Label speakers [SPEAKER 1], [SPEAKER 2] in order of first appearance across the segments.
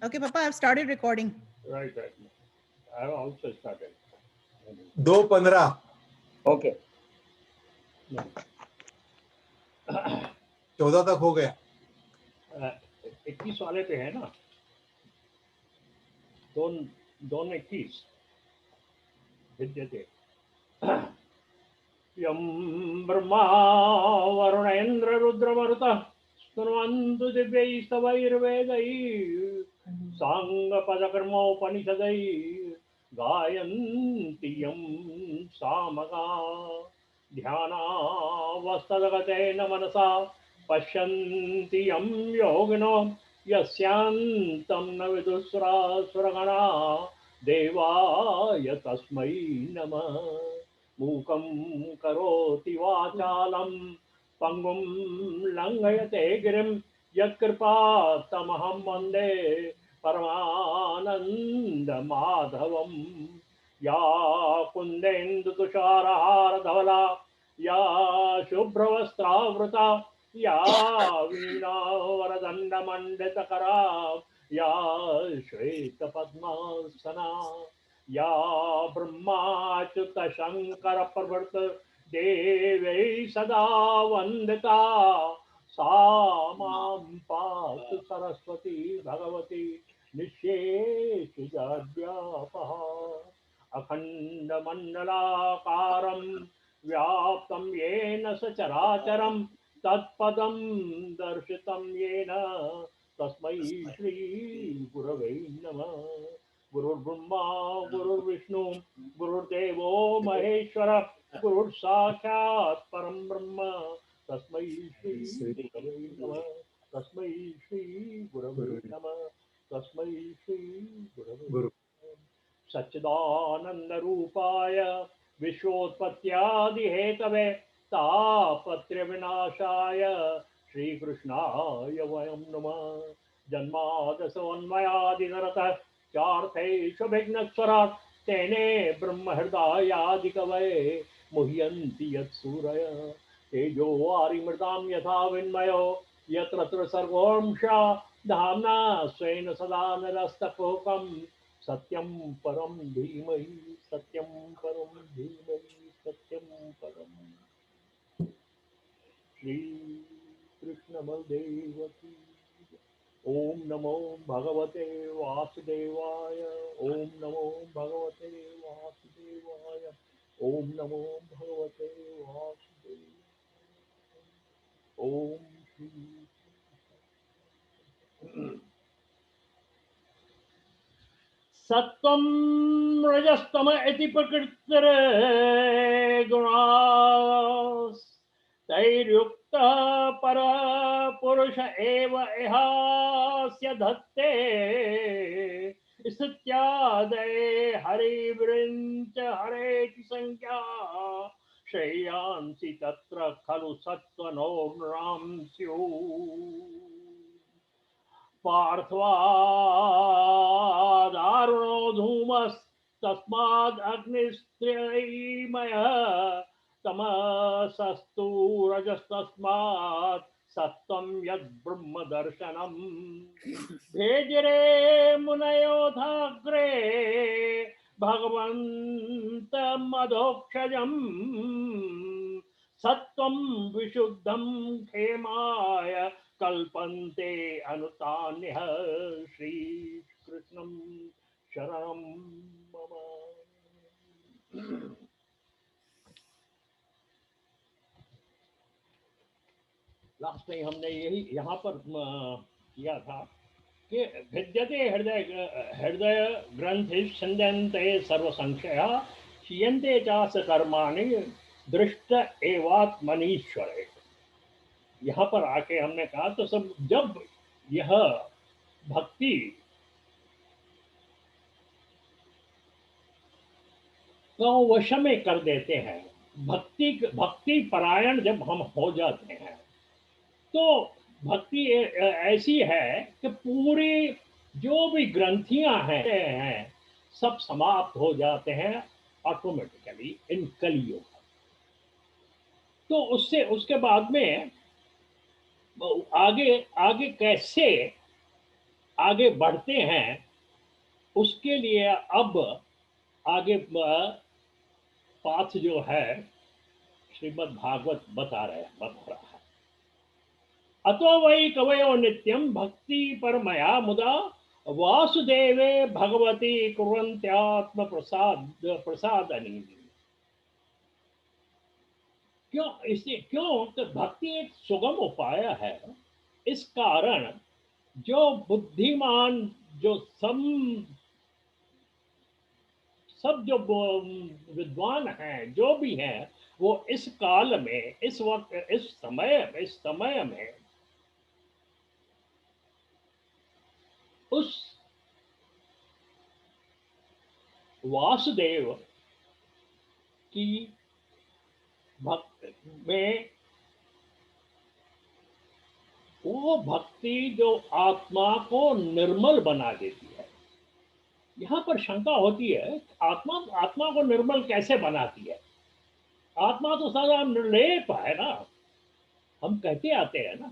[SPEAKER 1] Okay, Papa, I've started recording.
[SPEAKER 2] Right. I have also started.
[SPEAKER 3] 2:15
[SPEAKER 4] okay
[SPEAKER 3] 14 तक हो गया।
[SPEAKER 2] 21 वाले पे है ना, दोन 21 विद्यते। यं ब्रह्मा वरुणेन्द्र रुद्रमरुतः स्तुवन्तु दिव्यैस्तवैर्वेदैः साङ्गपदकर्मोपनिषदैः गायन्ति यं सामगा ध्यानावस्थगतेन मनसा पश्यन्ति यं योगिनो यस्यान्तं न विदुस्रासुरगणा देवाय तस्मै नमः। मूकं करोति वाचालं पंगुं लंघयते गिरिं यत्कृपातमहं वन्दे परमानन्दमाधवम्। या कुन्देन्दुतुषारहारधवला या शुभ्रवस्त्रावृता या वीणावरदण्डमण्डितकरा या श्वेतपद्मासना या ब्रह्माच्युत शंकर प्रभृत देवै सदा वंदिता सा मां पातु सरस्वती भगवती निःशेषजाड्यापः। अखण्डमण्डलाकारं व्याप्तं येन सचराचरं तत्पदं दर्शितं येन तस्मै श्रीगुरवे नमः। गुरुर्ब्रह्मा गुरुर्विष्णु गुरुर्देवो महेश्वर गुरुर्साक्षात् परं ब्रह्म तस्मै श्री गुरवे नमः। तस्मै श्री गुरवे नमः। तस्मै श्री गुरवे
[SPEAKER 3] गुरु
[SPEAKER 2] सच्चिदानंद रूपाय विश्वोत्पत्त्यादिहेतवे तापत्र विनाशाय श्रीकृष्णाय वयं नमः। जन्मादसवन्मयादिनरतः चार्थेषु विघ्नस्वरात् तेने ब्रह्महृदायादिकवये मुह्यन्ति यत्सूरय तेजो वारिमृतां यथा विन्मयो यत्र तत्र सर्वोंशा धाम्ना स्वेन सदा निरस्तकोकम् सत्यं परं धीमहि सत्यं परं धीमहि सत्यं परं। श्री कृष्ण बलदेव की ओम नमो भगवते वासुदेवाय। ओम नमो भगवते वासुदेवाय। ओम नमो भगवते वासुदेवाय। ओम श्री सत्वं रजस्तम इति प्रकृतिर्गुणास्तैर्युक्तः परपुरुष एव इहास्य धत्ते स्तुत्यादये हरिवृञ्च हरेति संज्ञा श्रेयांसि तत्र खलु सत्त्वनोर्नां स्युः। पार्थ्वादारुणो धूमस्तस्मादग्निस्त्रिमयः तमसस्तु रजस्तस्मात् सत्त्वं यद्ब्रह्मदर्शनम्। भेजिरे मुनयोधाग्रे भगवन्तमधोक्षजम् सत्वं विशुद्धं खेमाय कल्पन्ते अनुतान्यः। श्रीकृष्णं शरणं मम। लास्ट टाइम हमने यही यहाँ पर किया था कि भिद्यते हृदय ग्रंथि छन्दन्ते सर्व संशया क्षीयन्ते चास कर्माणि दृष्ट एवात्मनीश्वर। यहाँ पर आके हमने कहा तो सब जब यह भक्ति को वश में कर देते हैं, भक्ति परायण जब हम हो जाते हैं तो भक्ति ऐसी है कि पूरी जो भी ग्रंथियां हैं सब समाप्त हो जाते हैं ऑटोमेटिकली इन कलियुग। तो उससे उसके बाद में आगे आगे कैसे आगे बढ़ते हैं, उसके लिए अब आगे पाथ जो है श्रीमद् भागवत बता रहा है। अतो वै कवयो नित्यं भक्ति परमया मुदा वासुदेवे भगवती कुर्वन्त्यात्म प्रसादनी। क्यों तो भक्ति एक सुगम उपाय है। इस कारण जो बुद्धिमान, जो सब जो विद्वान हैं, जो भी हैं, वो इस काल में, इस वक्त, इस समय में उस वासुदेव की भक्त में, वो भक्ति जो आत्मा को निर्मल बना देती है। यहाँ पर शंका होती है, आत्मा आत्मा को निर्मल कैसे बनाती है? आत्मा तो सदा निर्लेप है ना। हम कहते आते हैं ना,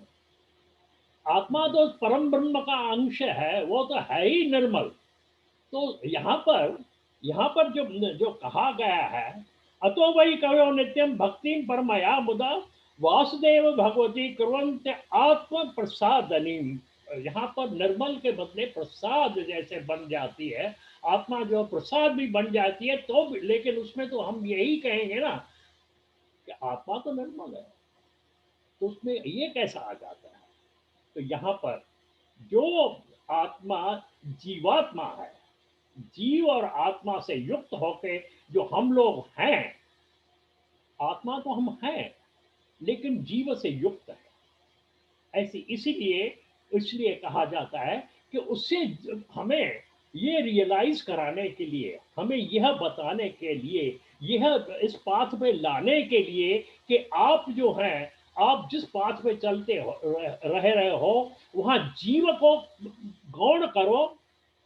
[SPEAKER 2] आत्मा तो परम ब्रह्म का अंश है, वो तो है ही निर्मल। तो यहाँ पर जो जो कहा गया है, अतो वही कवयो नित्यम भक्ति परमया मुदा वासुदेव भगवती कुर्वन्त आत्म प्रसादनी। यहाँ पर निर्मल के बदले प्रसाद जैसे बन जाती है, आत्मा जो प्रसाद भी बन जाती है, तो लेकिन उसमें तो हम यही कहेंगे ना कि आत्मा तो निर्मल है, तो उसमें ये कैसा आ जाता है? तो यहाँ पर जो आत्मा जीवात्मा है, जीव और आत्मा से युक्त होके जो हम लोग हैं, आत्मा तो हम हैं लेकिन जीव से युक्त है, ऐसी इसीलिए इसलिए कहा जाता है कि उससे हमें ये रियलाइज कराने के लिए, हमें यह बताने के लिए, यह इस पाथ पे लाने के लिए कि आप जो हैं, आप जिस पाथ पे चलते हो, रह रहे हो, वहां जीव को गौण करो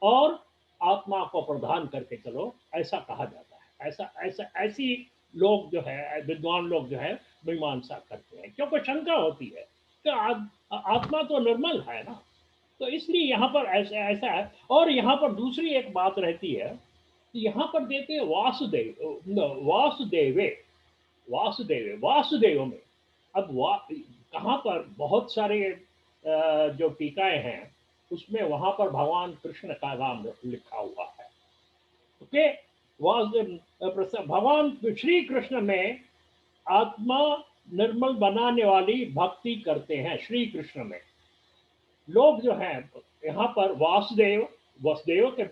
[SPEAKER 2] और आत्मा को प्रदान करके चलो, ऐसा कहा जाता है। ऐसा ऐसा ऐसी लोग जो है, विद्वान लोग जो है, मीमांसा करते हैं, क्योंकि शंका होती है कि आत्मा तो निर्मल है ना। तो इसलिए यहाँ पर ऐसा ऐसा है। और यहाँ पर दूसरी एक बात रहती है कि यहाँ पर देते हैं वासुदेवे, वासुदेव में। अब कहाँ पर बहुत सारे जो टीकाएं हैं, उसमें वहां पर भगवान कृष्ण का नाम लिखा हुआ है। ओके, भगवान श्री कृष्ण में आत्मा निर्मल बनाने वाली भक्ति करते हैं। श्री कृष्ण में लोग जो हैं, यहाँ पर वसुदेव के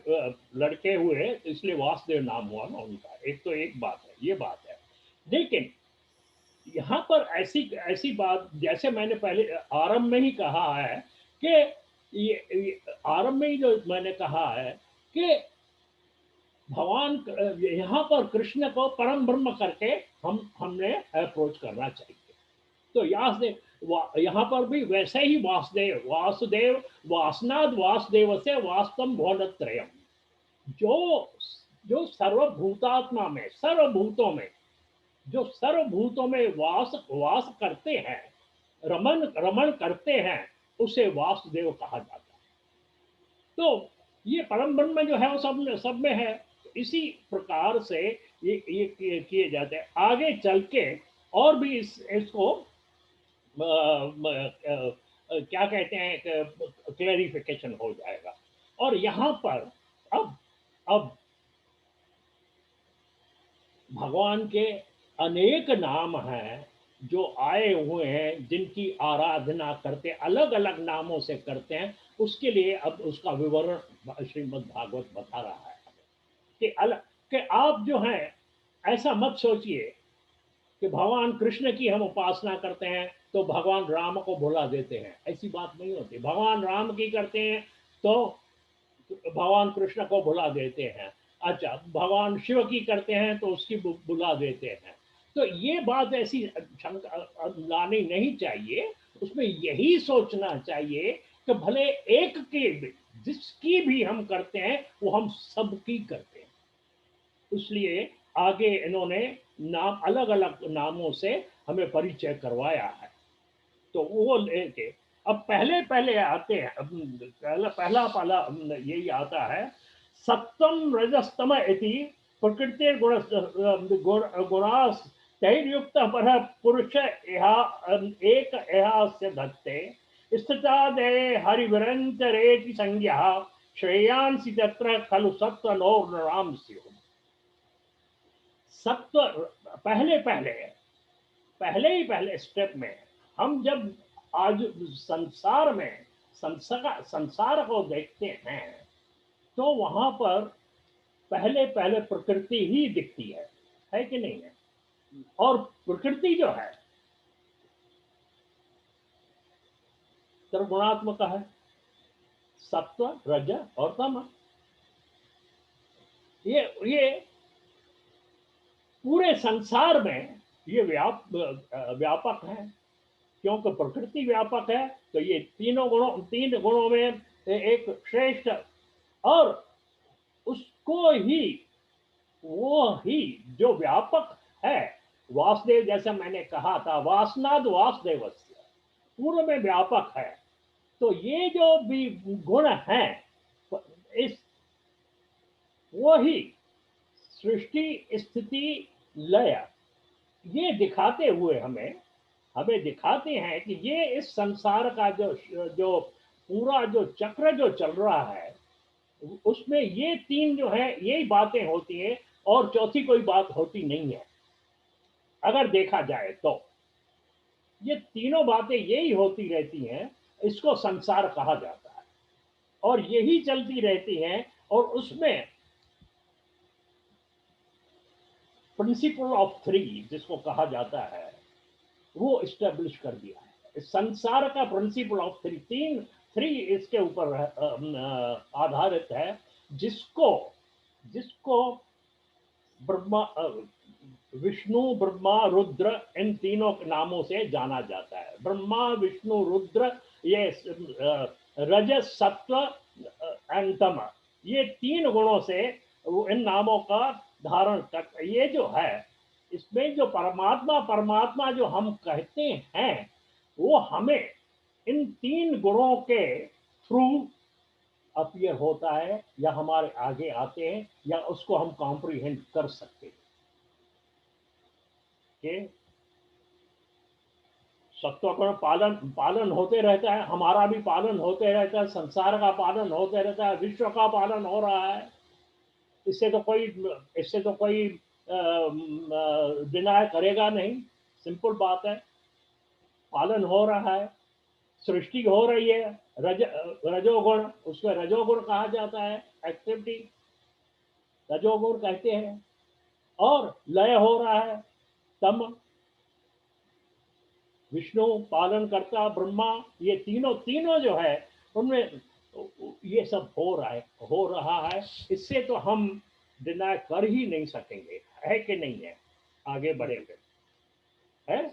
[SPEAKER 2] लड़के हुए, तो इसलिए वासुदेव नाम हुआ ना उनका। एक तो एक बात है, ये बात है। लेकिन यहाँ पर ऐसी ऐसी बात, जैसे मैंने पहले आरंभ में ही कहा है कि ये आरंभ में ही जो मैंने कहा है कि भगवान यहाँ पर कृष्ण को परम ब्रह्म करके हमने अप्रोच करना चाहिए। तो यहाँ पर भी वैसे ही वासुदेव वासनाद वासुदेव से वास्तव भुवनत्रयम, जो जो सर्वभूतात्मा में, सर्वभूतों में, जो सर्वभूतों में वास वास करते हैं, रमन रमन करते हैं, उसे वासुदेव कहा जाता है। तो ये परम ब्रह्म जो है वो सब में है। इसी प्रकार से ये किए जाते हैं। आगे चल के और भी इसको क्या कहते हैं, क्लेरिफिकेशन हो जाएगा। और यहाँ पर अब भगवान के अनेक नाम हैं जो आए हुए हैं, जिनकी आराधना करते, अलग अलग नामों से करते हैं। उसके लिए अब उसका विवरण श्रीमद् भागवत बता रहा है कि अलग, कि आप जो हैं, ऐसा मत सोचिए कि भगवान कृष्ण की हम उपासना करते हैं तो भगवान राम को भुला देते हैं। ऐसी बात नहीं होती। भगवान राम की करते हैं तो भगवान कृष्ण को भुला देते हैं। अच्छा, भगवान शिव की करते हैं तो उसकी भुला देते हैं। तो ये बात ऐसी शंका लानी नहीं चाहिए। उसमें यही सोचना चाहिए कि भले एक की भी, जिसकी भी हम करते हैं वो हम सबकी करते हैं। इसलिए आगे इन्होंने नाम अलग अलग नामों से हमें परिचय करवाया है। तो वो लेके अब पहले पहले आते हैं, पहला पहला पहला यही आता है, सत्वम रजस्तम इति प्रकृति गुणास तैर्युक्त पर पुरुष एक से धत्ते स्थितादे हरिवरंतरेति संज्ञा श्रेयांसि तत्र खलु सत्व नोर्नराम स्युः। सत्व पहले पहले पहले ही पहले स्टेप में हम जब आज संसार में संसार को देखते हैं तो वहां पर पहले पहले प्रकृति ही दिखती है कि नहीं है? और प्रकृति जो है त्रिगुणात्मक है, सत्व रज और तम। ये पूरे संसार में ये व्यापक है, क्योंकि प्रकृति व्यापक है। तो ये तीन गुणों में एक श्रेष्ठ, और उसको ही वो ही जो व्यापक है, वासुदेव जैसा मैंने कहा था, वासनाद वासुदेवस्य, पूर्व में व्यापक है। तो ये जो भी गुण हैं, इस वो ही सृष्टि स्थिति लय ये दिखाते हुए हमें दिखाते हैं कि ये इस संसार का जो पूरा जो चक्र जो चल रहा है, उसमें ये तीन जो है यही बातें होती हैं, और चौथी कोई बात होती नहीं है। अगर देखा जाए तो ये तीनों बातें यही होती रहती हैं, इसको संसार कहा जाता है, और यही चलती रहती हैं। और उसमें प्रिंसिपल ऑफ थ्री जिसको कहा जाता है, वो इस्टेब्लिश कर दिया है। संसार का प्रिंसिपल ऑफ थ्री इसके ऊपर आधारित है, जिसको ब्रह्मा विष्णु ब्रह्मा रुद्र इन तीनों नामों से जाना जाता है। ब्रह्मा विष्णु रुद्र, ये रज सत्व एंड तम, ये तीन गुणों से इन नामों का धारण कर, ये जो है इसमें जो परमात्मा जो हम कहते हैं, वो हमें इन तीन गुणों के थ्रू अपीयर होता है, या हमारे आगे आते हैं, या उसको हम कॉम्प्रीहेंड कर सकते हैं कि सत्वगुण पालन होते रहता है, हमारा भी पालन होते रहता है, संसार का पालन होते रहता है, विश्व का पालन हो रहा है। इससे तो कोई डिनाय करेगा नहीं, सिंपल बात है। पालन हो रहा है, सृष्टि हो रही है, रजोगुण, उसको रजोगुण कहा जाता है, एक्टिविटी रजोगुण कहते हैं। और लय हो रहा है, तम, विष्णु पालन करता, ब्रह्मा, ये तीनों जो है उनमें ये सब हो रहा है। इससे तो हम डिनाय कर ही नहीं सकेंगे, है कि नहीं है? आगे बढ़ेंगे, है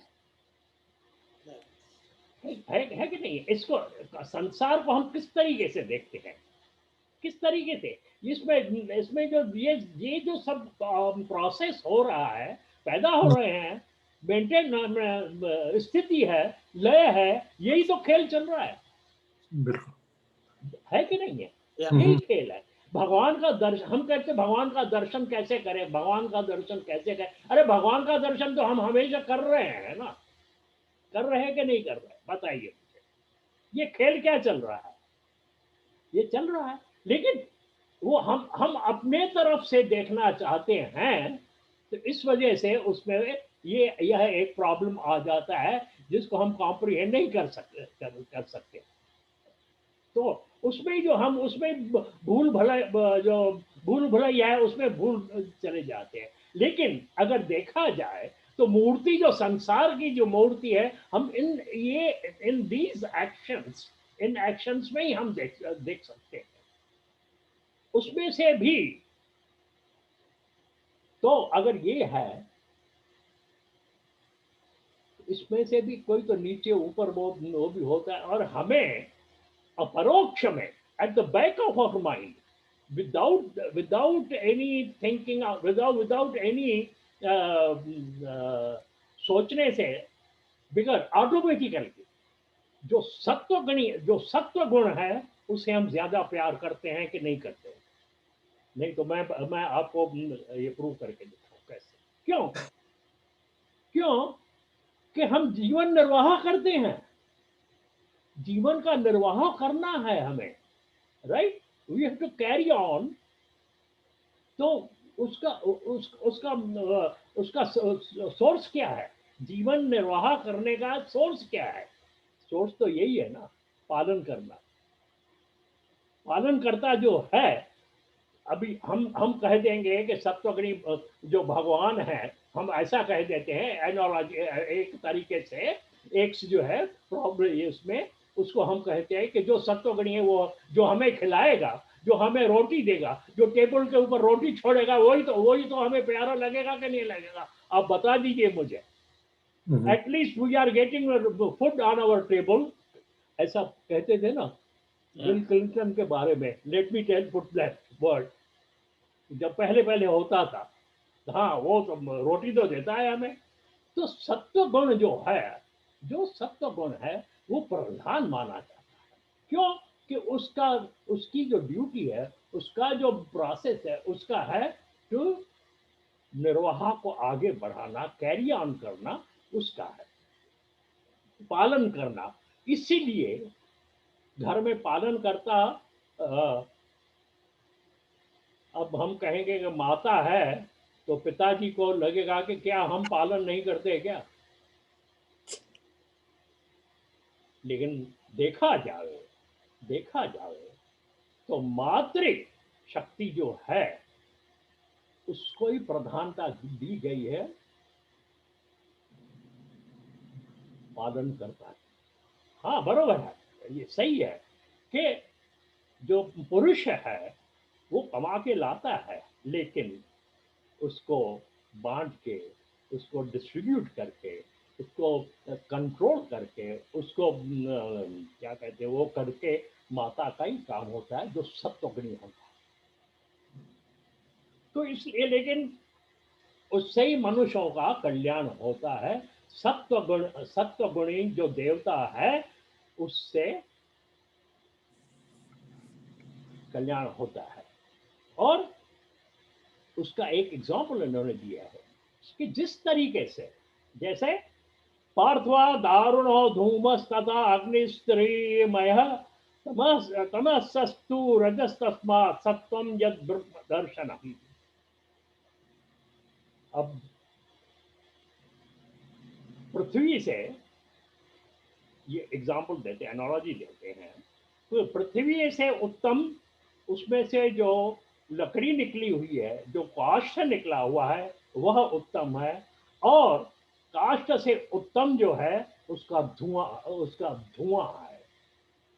[SPEAKER 2] कि नहीं? इसको संसार को हम किस तरीके से देखते हैं, किस तरीके से इसमें जो ये जो सब प्रोसेस हो रहा है, पैदा हो रहे हैं, मेंटेन स्थिति है, लय है, यही तो खेल चल रहा है।
[SPEAKER 3] बिल्कुल,
[SPEAKER 2] है कि नहीं है? यही खेल है। भगवान का दर्शन, हम कहते हैं भगवान का दर्शन कैसे करें, भगवान का दर्शन कैसे करें? अरे भगवान का दर्शन तो हम हमेशा कर रहे हैं ना, कर रहे हैं कि नहीं कर रहे? बताइए मुझे, ये खेल क्या चल रहा है? ये चल रहा है, लेकिन वो हम अपने तरफ से देखना चाहते हैं, तो इस वजह से उसमें यह एक प्रॉब्लम आ जाता है, जिसको हम कॉम्प्रिहेंड नहीं कर सकते। तो उसमें जो हम उसमें भूल भुलैया है, उसमें भूल चले जाते हैं। लेकिन अगर देखा जाए तो मूर्ति जो संसार की जो मूर्ति है, हम इन दीज एक्शंस में ही हम देख सकते हैं। उसमें से भी तो अगर ये है, इसमें से भी कोई तो नीचे ऊपर वो भी होता है, और हमें अपरोक्ष में at the back of our mind, without any thinking, without any सोचने से, बिगर ऑटोमेटिकली जो सत्व गुण है उसे हम ज्यादा प्यार करते हैं कि नहीं करते? नहीं तो मैं आपको ये प्रूव करके दिखाऊं कैसे। क्यों? क्यों कि हम जीवन निर्वाह करते हैं, जीवन का निर्वाह करना है हमें, right? We have to carry on. तो उसका उसका सोर्स क्या है? जीवन निर्वाह करने का सोर्स क्या है? सोर्स तो यही है ना, पालन करना। पालन करता जो है, अभी हम कह देंगे कि सत्वगुणी जो भगवान है, हम ऐसा कह देते हैं एनोलॉजी एक तरीके से। एक जो है प्रॉब्लम इसमें, उसको हम कहते हैं कि जो सत्वगुणी है वो जो हमें खिलाएगा, जो हमें रोटी देगा, जो टेबल के ऊपर रोटी छोड़ेगा, वही तो हमें प्यारा लगेगा कि नहीं लगेगा? आप बता दीजिए मुझे। At least we are getting food on our table, ऐसा कहते थे ना बिल क्लिंटन के बारे में। Let me tell put that word, जब पहले पहले होता था, हाँ वो तो रोटी तो देता है हमें। तो सत्व गुण जो है, जो सत्व गुण है वो प्रधान माना जाता है। क्यों? कि उसका, उसकी जो ड्यूटी है, उसका जो प्रोसेस है, उसका है टू निर्वाह को आगे बढ़ाना, कैरी ऑन करना, उसका है पालन करना। इसीलिए घर में पालन करता, अब हम कहेंगे कि माता है तो पिताजी को लगेगा कि क्या हम पालन नहीं करते क्या? लेकिन देखा जाए, देखा जाए तो मातृ शक्ति जो है उसको ही प्रधानता दी गई है, पालन करता है। हाँ बरोबर है, ये सही है कि जो पुरुष है वो कमा के लाता है, लेकिन उसको बांट के, उसको डिस्ट्रीब्यूट करके, उसको कंट्रोल करके, उसको क्या कहते हैं वो करके, माता का ही काम होता है जो सत्वगुणी होता है। तो इसलिए लेकिन उससे ही मनुष्यों का कल्याण होता है। सत्वगुणी जो देवता है उससे कल्याण होता है। और उसका एक एग्जाम्पल इन्होंने दिया है कि जिस तरीके से, जैसे पार्थवा दारुणो धूमस्तथा अग्निस्त्रीमय तमसस्तु रजस्तस्मात् सत्वं यद ब्रह्म दर्शनम। अब पृथ्वी से ये एग्जाम्पल देते हैं, एनोलॉजी देते हैं। तो पृथ्वी से उत्तम, उसमें से जो लकड़ी निकली हुई है, जो काष्ठ निकला हुआ है वह उत्तम है। और काष्ठ से उत्तम जो है उसका धुआं है।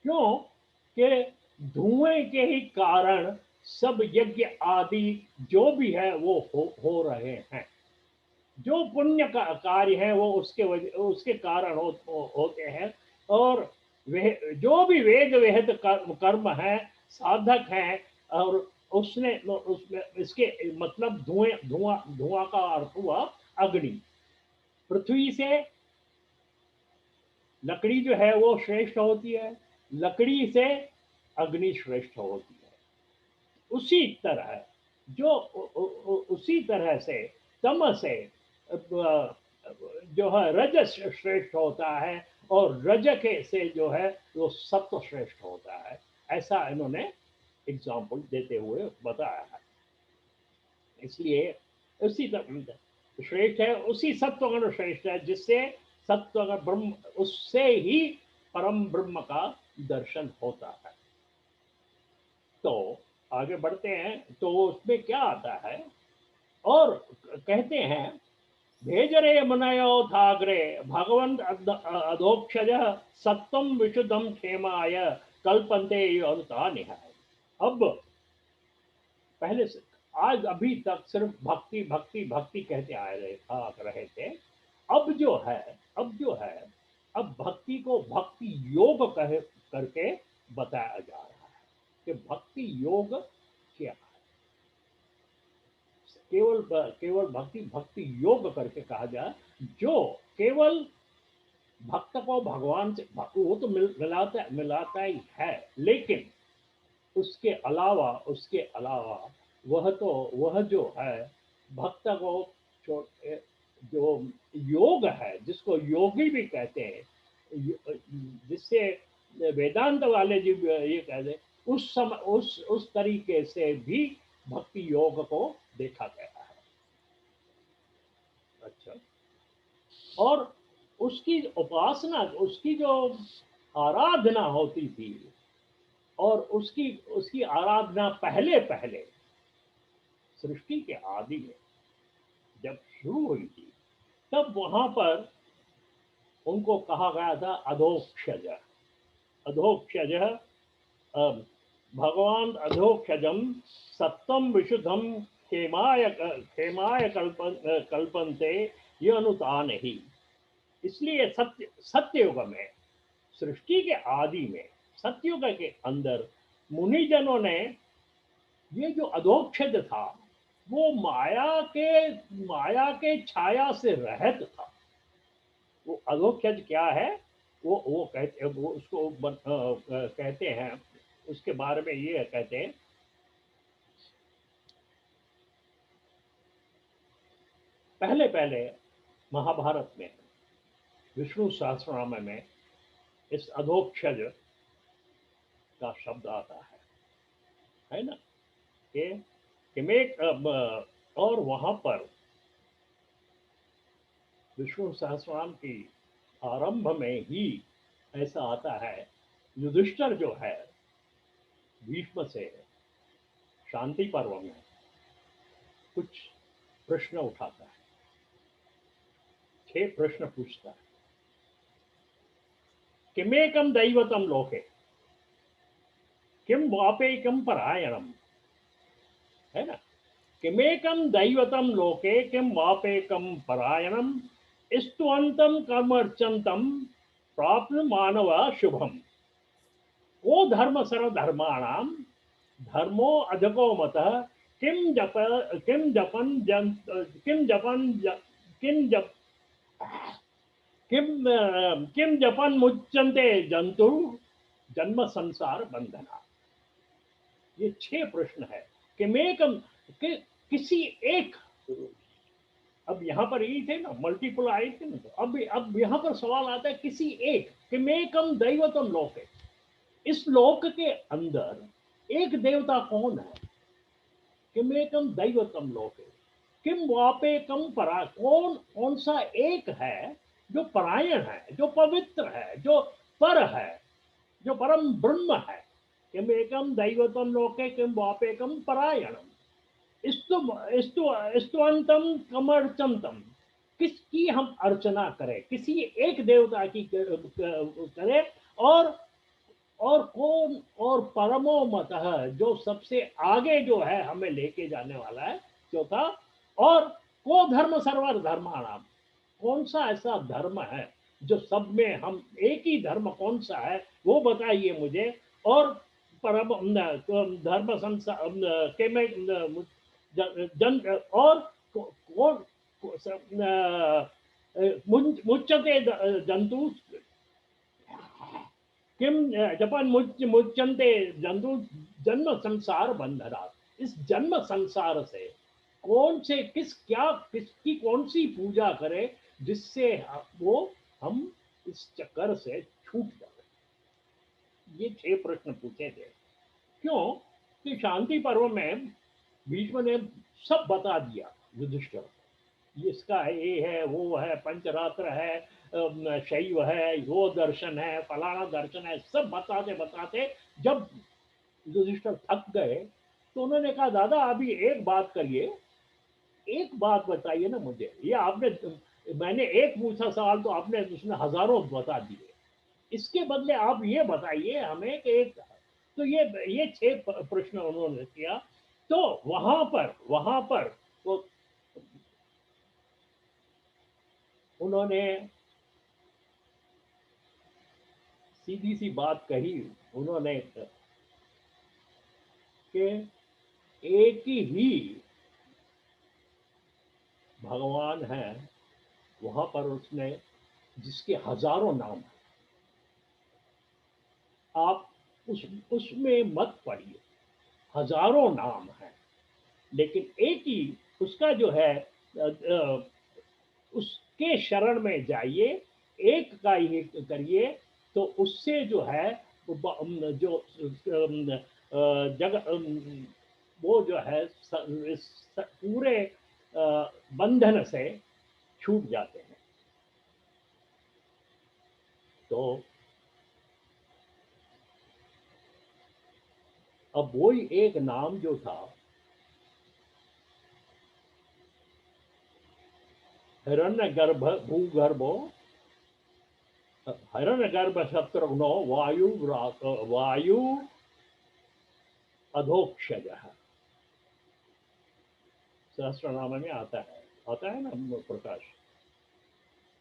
[SPEAKER 2] क्यों? कि धुएं के ही कारण सब यज्ञ आदि जो भी है वो हो रहे हैं। जो पुण्य का कार्य है वो उसके कारण होते हैं। और जो भी वेद वेद कर्म है, साधक है। और उसमें इसके मतलब धुएं, धुआं का अर्थ हुआ अग्नि। पृथ्वी से लकड़ी जो है वो श्रेष्ठ होती है, लकड़ी से अग्नि श्रेष्ठ होती है। उसी तरह जो उसी तरह से तम से जो है रज श्रेष्ठ होता है, और रज के से जो है वो सत्व श्रेष्ठ होता है। ऐसा इन्होंने एग्जाम्पल देते हुए बताया है। इसलिए उसी तरह श्रेष्ठ है, उसी सत्वगुण श्रेष्ठ है जिससे सत्वगुण ब्रह्म, उससे ही परम ब्रह्म का दर्शन होता है। तो आगे बढ़ते हैं तो उसमें क्या आता है। और कहते हैं भेजरे मुनयो थाग्रे भगवंत अधोक्षज सत्वम विशुद्धम क्षेमाय कल्पन्ते योनता निहाय। अब पहले से आज अभी तक सिर्फ भक्ति भक्ति भक्ति कहते आ रहे थे। अब जो है, अब जो है, अब भक्ति को भक्ति योग कह करके बताया जा रहा है कि भक्ति योग क्या है। केवल केवल भक्ति भक्ति योग करके कहा जाए, जो केवल भक्त को भगवान से वो तो मिलाता मिलाता ही है, लेकिन उसके अलावा वह जो है भक्त को जो योग है, जिसको योगी भी कहते हैं, जिससे वेदांत वाले जी ये कहते हैं, उस तरीके से भी भक्ति योग को देखा गया है। अच्छा। और उसकी उपासना, उसकी जो आराधना होती थी, और उसकी उसकी आराधना पहले पहले सृष्टि के आदि में जब शुरू हुई थी, तब वहां पर उनको कहा गया था अधोक्षज। अधोक्षज भगवान अधोक्षजम सत्तम विशुद्धम खेमाय कल्पन्ते ये अनुतान ही। इसलिए सत्ययुग में, सृष्टि के आदि में, सत्ययुग के अंदर मुनिजनों ने ये जो अधोक्षज था, वो माया के छाया से रहित था। वो अधोक्षज क्या है, वो कहते, वो उसको कहते हैं, उसके बारे में ये कहते हैं, पहले पहले महाभारत में विष्णु सहस्त्रनाम में इस अधोक्षज का शब्द आता है ना, कि मैं और वहां पर विष्णु सहस्त्रनाम की आरंभ में ही ऐसा आता है। युधिष्ठिर जो है भीष्म से शांति पर्व में कुछ प्रश्न उठाता है, 6 प्रश्न पूछता है। किमेकम दैवतम लोके किम वापेकम परायणम, है ना। किमेकम दैवतम लोके किम वापेकम परायणम स्तुवंतम कर्मर्चंतम प्राप्त मानव शुभम। को धर्म सर्वधर्माणाम धर्मो अधको मतः किम जप किम जपन जन किम जपन किम जप किम किम जपन मुच्यन्ते जंतु जन्म संसार बंधना। ये 6 प्रश्न है कि किसी एक, अब यहाँ पर यही थे ना, मल्टीपल आए थे ना, तो अब यहाँ पर सवाल आता है किसी एक कि मेकम दैवतम लोक है, इस लोक के अंदर एक देवता कौन है। कि मेकम दैवतम लोक है किम वापे कम परा, कौन कौन सा एक है जो परायण है, जो पवित्र है, जो पर है, जो परम ब्रह्म है। किम एकम दैवतम लोके किम वापेकम परायणम स्तुवंतम कमर्चंतम। किसकी हम अर्चना करें, किसी एक देवता की करें। और कौन, और परमो मत जो सबसे आगे जो है हमें लेके जाने वाला है, चौथा। और को धर्म सर्वर धर्माणाम, कौन सा ऐसा धर्म है जो सब में हम एक ही धर्म कौन सा है वो बताइए मुझे। और परम धर्म संसार के में जन और कौन मुच्यते जंतु किम जपन मुच्यंते जंतु जन्म संसार बंधना। इस जन्म संसार से कौन से किसकी कौन सी पूजा करें जिससे वो हम इस चक्कर से छूट जाए। ये 6 प्रश्न पूछे थे। क्यों कि शांति पर्व में भीष्म ने सब बता दिया युधिष्ठिर को। इसका ये है, वो है, पंचरात्र है, शैव है, वो दर्शन है, फलाना दर्शन है, सब बताते बताते जब युधिष्ठिर थक गए तो उन्होंने कहा दादा अभी एक बात करिए, एक बात बताइए ना मुझे। ये आपने, मैंने एक पूछा सवाल तो आपने उसने हजारों बता दिए, इसके बदले आप ये बताइए हमें कि एक। तो ये 6 प्रश्न उन्होंने किया। तो वहां पर तो उन्होंने सीधी सी बात कही। उन्होंने कि एक ही भगवान है। वहां पर उसने जिसके हजारों नाम हैं। आप उसमें मत पढ़िए, हजारों नाम हैं, लेकिन एक ही उसका जो है उसके शरण में जाइए, एक का ही करिए, तो उससे जो है जो जगह वो जो है पूरे बंधन से छूट जाते हैं। तो अब वही एक नाम जो था, हिरण्यगर्भ भूगर्भो, हिरण्यगर्भ शत्रुघ्नो वायु अधोक्षज, सहस्त्रनाम में आता है ना प्रकाश,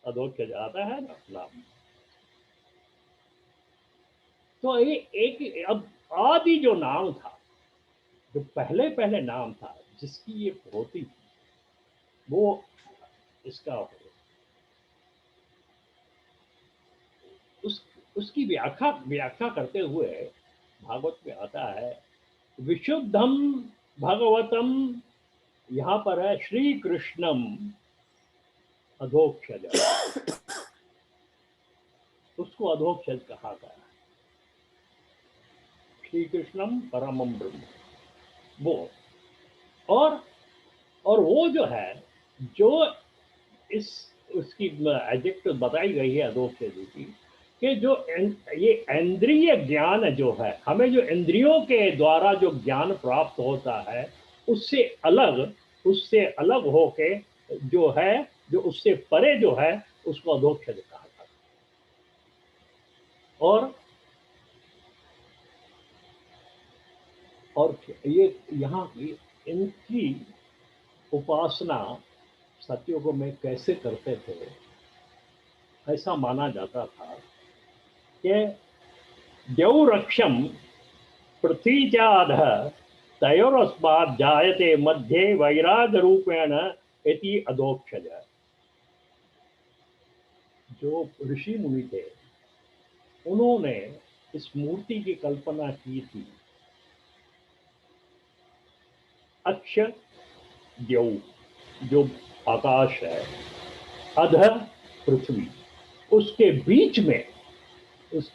[SPEAKER 2] अधोक्षज आता है ना नाम। तो ये एक अब आदि जो नाम था, जो पहले पहले नाम था जिसकी ये होती थी, वो इसका उस उसकी व्याख्या व्याख्या करते हुए भागवत में आता है, विशुद्धम भगवतम, यहाँ पर है श्री कृष्णम अधोक्षज, उसको अधोक्षज कहा गया। श्री कृष्णम परमम ब्रह्म, वो और और वो जो है, जो इस उसकी एडजेक्टिव बताई गई है अधोक्षज की, कि जो ये इंद्रिय ज्ञान जो है, हमें जो इंद्रियों के द्वारा जो ज्ञान प्राप्त होता है, उससे अलग होके जो है, जो उससे परे जो है, उसको अधोक्षज कहा जाता है। और ये यहाँ की इनकी उपासना सत्युग में कैसे करते थे, ऐसा माना जाता था कि द्यौरक्षम पृथ्वी चाध तयोरस्मात् जायते मध्ये वैराग रूपेण इति अधोक्षज। जो ऋषि मुनि थे, उन्होंने इस मूर्ति की कल्पना की थी। अक्ष द्यौ जो आकाश है, अध पृथ्वी, उसके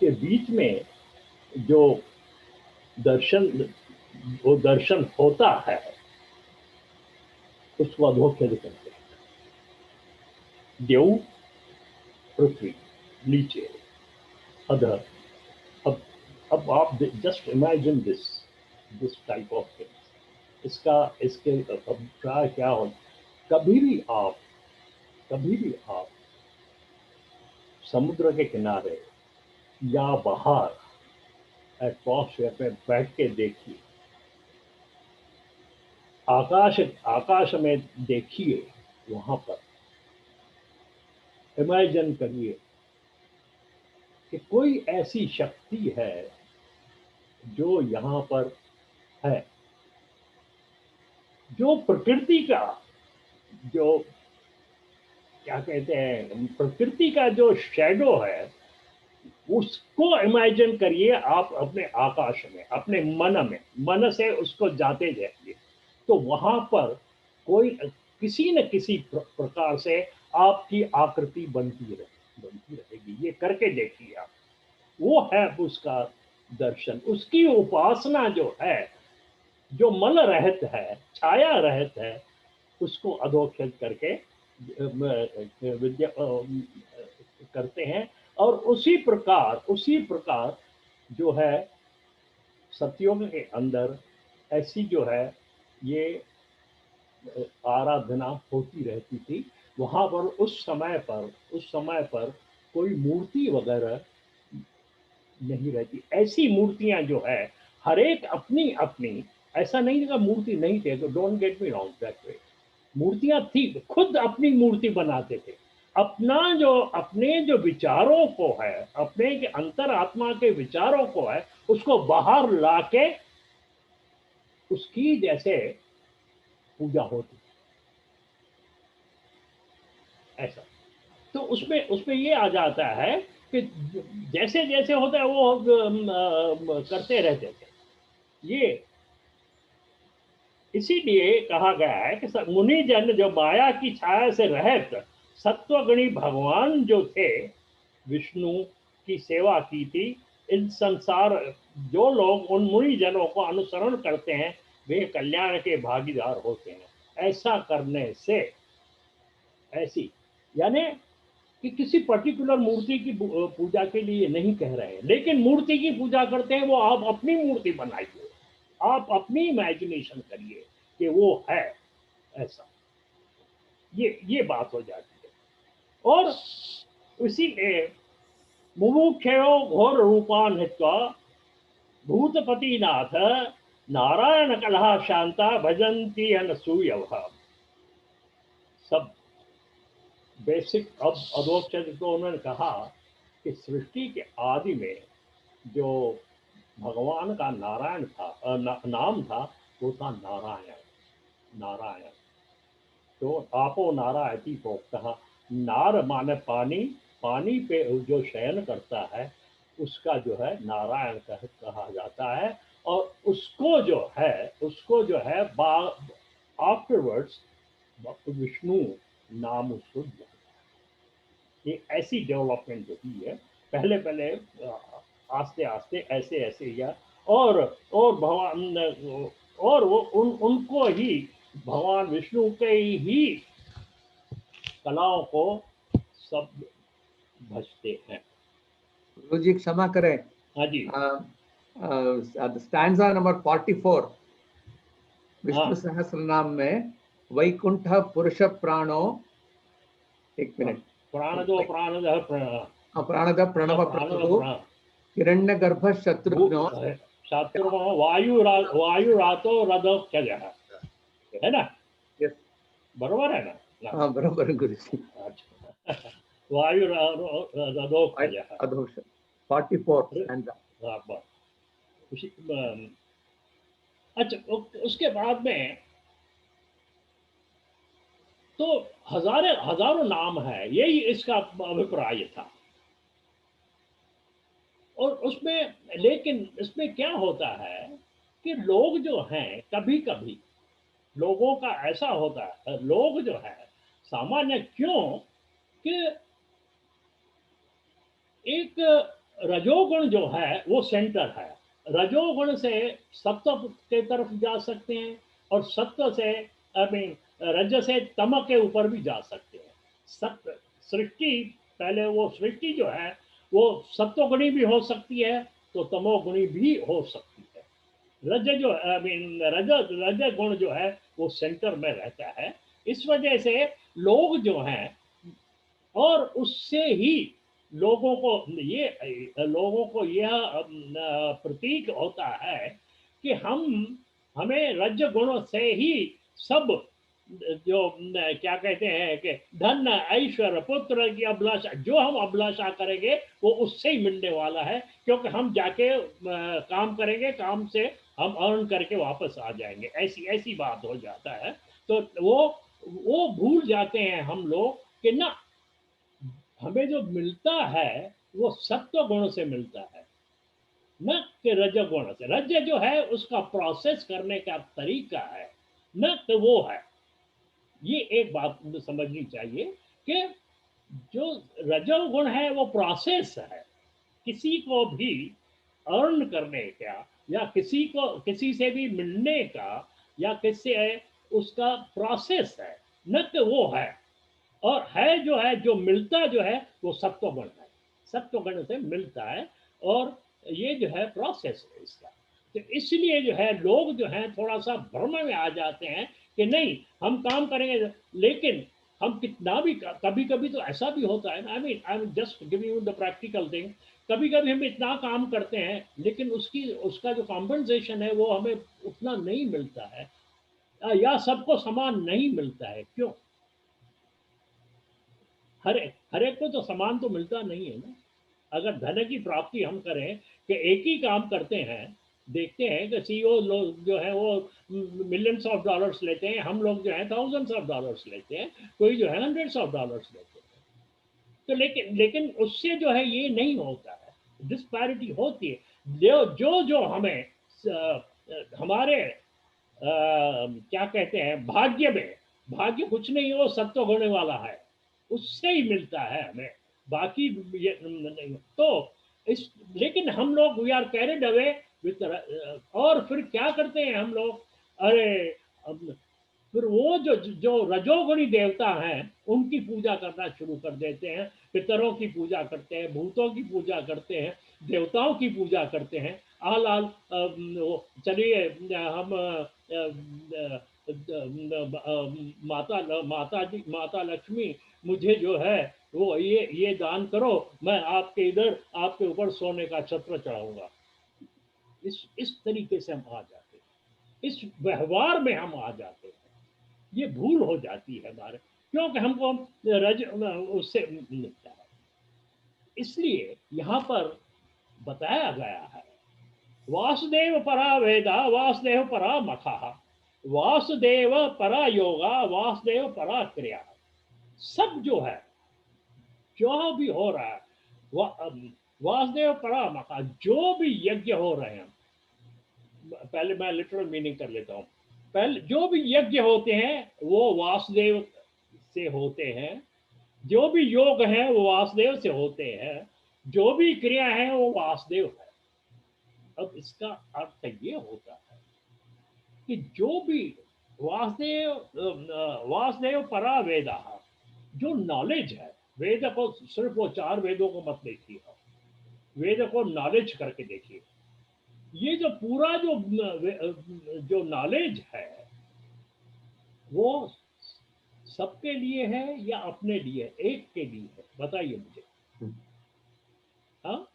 [SPEAKER 2] बीच में जो दर्शन वो दर्शन होता है, उसको अधोक्षज कहते हैं। देव पृथ्वी नीचे, अधर। अब आप just imagine this type of thing, इसके अभिप्राय क्या हो। कभी भी आप समुद्र के किनारे या बाहर एटमॉस्फेयर पे बैठ के देखिए, आकाश में देखिए, वहां पर इमेजिन करिए कि कोई ऐसी शक्ति है जो यहाँ पर है, जो प्रकृति का जो क्या कहते हैं, प्रकृति का जो शैडो है, उसको इमेजिन करिए आप अपने आकाश में, अपने मन से उसको जाते जाइए, तो वहां पर कोई किसी न किसी प्रकार से आपकी आकृति बनती रहेगी। ये करके देखिए आप, वो है उसका दर्शन, उसकी उपासना जो है, जो मल रहत है, छाया रहत है, उसको अधोक्षज करके विद्या करते हैं। और उसी प्रकार जो है सतयुग के अंदर ऐसी जो है ये आराधना होती रहती थी। वहां पर उस समय पर कोई मूर्ति वगैरह नहीं रहती। ऐसी मूर्तियां जो है, हर एक अपनी अपनी, ऐसा नहीं कि मूर्ति नहीं थे, तो don't get me wrong that way, मूर्तियां थी, खुद अपनी मूर्ति बनाते थे। अपने जो विचारों को है, अपने के अंतरात्मा के विचारों को है, उसको बाहर लाके उसकी जैसे पूजा होती, ऐसा। तो उसमें उसमें ये आ जाता है कि जैसे जैसे होता है वो करते रहते थे ये। इसीलिए कहा गया है कि मुनि जन जो माया की छाया से रहित सत्वगुणी भगवान जो थे, विष्णु की सेवा की थी। इन संसार जो लोग उन मुनि जनों को अनुसरण करते हैं वे कल्याण के भागीदार होते हैं। ऐसा करने से, ऐसी यानी कि किसी पर्टिकुलर मूर्ति की पूजा के लिए नहीं कह रहे हैं, लेकिन मूर्ति की पूजा करते हैं वो आप अपनी मूर्ति बनाइए, आप अपनी इमेजिनेशन करिए कि वो है ऐसा। ये बात हो जाती है। और इसीलिए मुमुक्षयो घोर रूपान हित्वा भूतपतिनाथ नारायण कलह शांता भजंती अनसूय। सब बेसिक। अब अधोक्षज को उन्होंने कहा कि सृष्टि के आदि में जो भगवान का नारायण था, नाम था, वो था नारायण। नारायण तो आपो नारायति प्रोक्तः। नार माने पानी, पानी पे जो शयन करता है उसका जो है नारायण कहा जाता है। और उसको जो है आफ्टरवर्ड्स विष्णु नाम उसको दिया। ये ऐसी डेवलपमेंट जो हुई है, पहले पहले आस्ते आस्ते ऐसे ऐसे या और भगवान और वो उनको ही भगवान विष्णु के ही कलाओं को सब भजते हैं।
[SPEAKER 1] गुरु जी क्षमा करें,
[SPEAKER 2] हाँ जी,
[SPEAKER 1] स्टैंजा नंबर 44 विष्णु
[SPEAKER 2] हाँ
[SPEAKER 1] सहस्र नाम में वैकुंठ पुरुष प्राणो, एक मिनट,
[SPEAKER 2] प्राणदो प्राणदः
[SPEAKER 1] प्राणद प्रणव प्रभु
[SPEAKER 2] प्राण
[SPEAKER 1] हिरण्य गर्भ शत्रुघ्नो
[SPEAKER 2] शास्त्रों वायुरातो रथोक्षजः, है ना?
[SPEAKER 1] यस,
[SPEAKER 2] बरोबर है ना?
[SPEAKER 1] हाँ बरोबर गुरु जी।
[SPEAKER 2] अच्छा वायु रथोक्षजः
[SPEAKER 1] अधोक्ष 44 स्टैंजा।
[SPEAKER 2] अच्छा उसके बाद में तो हजारों हजारों नाम है, यही इसका अभिप्राय था। और उसमें लेकिन इसमें क्या होता है कि लोग जो हैं कभी कभी लोगों का ऐसा होता है, लोग जो है सामान्य क्यों कि एक रजोगुण जो है वो सेंटर है। रजोगुण से सत्व के तरफ जा सकते हैं और सत्व से आई मीन रज से तम के ऊपर भी जा सकते हैं। सत्व सृष्टि, पहले वो सृष्टि जो है वो सत्वगुणी भी हो सकती है तो तमोगुणी भी हो सकती है। रज जो आई मीन रज गुण जो है वो सेंटर में रहता है। इस वजह से लोग जो हैं और उससे ही लोगों को यह प्रतीक होता है कि हमें रज गुण से ही सब जो क्या कहते हैं कि धन ऐश्वर्य पुत्र की अभिलाषा, जो हम अभिलाषा करेंगे वो उससे ही मिलने वाला है, क्योंकि हम जाके काम करेंगे, काम से हम अर्न करके वापस आ जाएंगे। ऐसी ऐसी बात हो जाता है। तो वो भूल जाते हैं हम लोग कि ना, हमें जो मिलता है वो सत्व गुण से मिलता है, न कि रज गुण से। रज जो है उसका प्रोसेस करने का तरीका है, न कि वो है। ये एक बात समझनी चाहिए कि जो रजोगुण है वो प्रोसेस है, किसी को भी अर्न करने का या किसी से भी मिलने का या किसी उसका प्रोसेस है, न कि वो है। और है जो है, जो मिलता जो है वो सत्वगुण है, सत्वगुण से मिलता है। और ये जो है प्रोसेस है इसका। तो इसलिए जो है लोग जो है थोड़ा सा भ्रम में आ जाते हैं कि नहीं हम काम करेंगे, लेकिन हम कितना भी, कभी कभी तो ऐसा भी होता है। I am just giving you the practical thing. कभी कभी हम इतना काम करते हैं लेकिन उसका जो कॉम्पनसेशन है वो हमें उतना नहीं मिलता है, या सबको समान नहीं मिलता है। क्यों? हर एक को तो समान तो मिलता नहीं है ना। अगर धन की प्राप्ति हम करें कि एक ही काम करते हैं, देखते हैं कि सीईओ लोग जो है वो मिलियंस ऑफ डॉलर्स लेते हैं, हम लोग जो है थाउजेंड्स ऑफ डॉलर्स लेते हैं, कोई जो है हंड्रेड्स ऑफ डॉलर्स लेते हैं। तो लेकिन लेकिन उससे जो है ये नहीं होता है, डिस्पैरिटी होती है। जो जो जो हमें हमारे क्या कहते हैं भाग्य में, भाग्य कुछ नहीं, वो सत्व होने वाला है, उससे ही मिलता है हमें, बाकी ये नहीं। तो इस, लेकिन हम लोग we are carried away with, और फिर क्या करते हैं हम लोग, अरे फिर वो जो जो रजोगुणी देवता हैं उनकी पूजा करना शुरू कर देते हैं, पितरों की पूजा करते हैं, भूतों की पूजा करते हैं, देवताओं की पूजा करते हैं। आलाल चलिए हम माता लक्ष्मी, मुझे जो है वो ये दान करो, मैं आपके इधर आपके ऊपर सोने का छत्र चढ़ाऊंगा। इस तरीके से हम आ जाते हैं, इस व्यवहार में हम आ जाते हैं। ये भूल हो जाती है हमारे, क्योंकि हमको रज उससे मिलता है। इसलिए यहाँ पर बताया गया है, वासुदेव परा वेदा वासुदेव परा मखा, वासुदेव परा योगा वासुदेव परा क्रिया। सब जो है, जो भी हो रहा है, वासुदेव परा मखा, जो भी यज्ञ हो रहे हैं, पहले मैं लिटरल मीनिंग कर लेता हूँ। पहले जो भी यज्ञ होते हैं वो वासुदेव से होते हैं, जो भी योग है वो वासुदेव से होते हैं, जो भी क्रिया है वो वासुदेव है। अब इसका अर्थ ये होता है कि जो भी वासुदेव परा वेदा, जो नॉलेज है, वेद को सिर्फ वो 4 वेदों को मत देखिए, वेद को नॉलेज करके देखिए। ये जो पूरा जो नॉलेज है वो सबके लिए है या अपने लिए, एक के लिए है, बताइए मुझे। हाँ,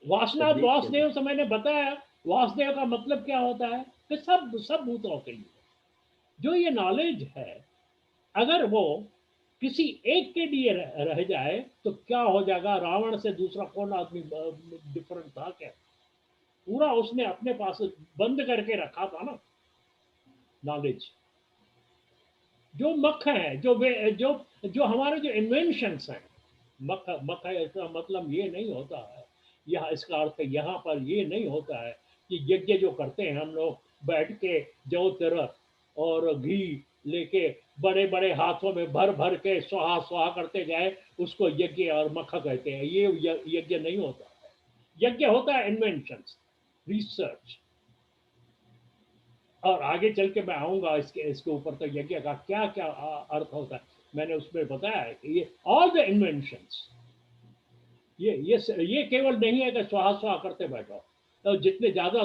[SPEAKER 2] वासनाथ वासुदेव से मैंने बताया, वासुदेव का मतलब क्या होता है कि सब भूतों के लिए। जो ये नॉलेज है, अगर वो किसी एक के लिए रह जाए तो क्या हो जाएगा, रावण से दूसरा कौन आदमी डिफरेंट था क्या? पूरा उसने अपने पास बंद करके रखा था ना नॉलेज। जो मख है, जो हमारे जो इन्वेंशंस हैं, मख है, इसका मतलब ये नहीं होता है, यह इसका अर्थ यहाँ पर ये नहीं होता है कि यज्ञ जो करते हैं हम लोग बैठ के जौ तिरक और घी लेके बड़े बड़े हाथों में भर भर के स्वाहा स्वाहा करते जाए, उसको यज्ञ और मख कहते हैं। ये यज्ञ नहीं होता है। यज्ञ होता है इन्वेंशंस, रिसर्च। और आगे चल के मैं आऊंगा इसके ऊपर, तो यज्ञ का क्या क्या अर्थ होता है मैंने उसमें बताया है कि ये ऑल द इन्वेंशंस, ये केवल नहीं है कि स्वाहा स्वाहा करते बैठो, तो जितने ज्यादा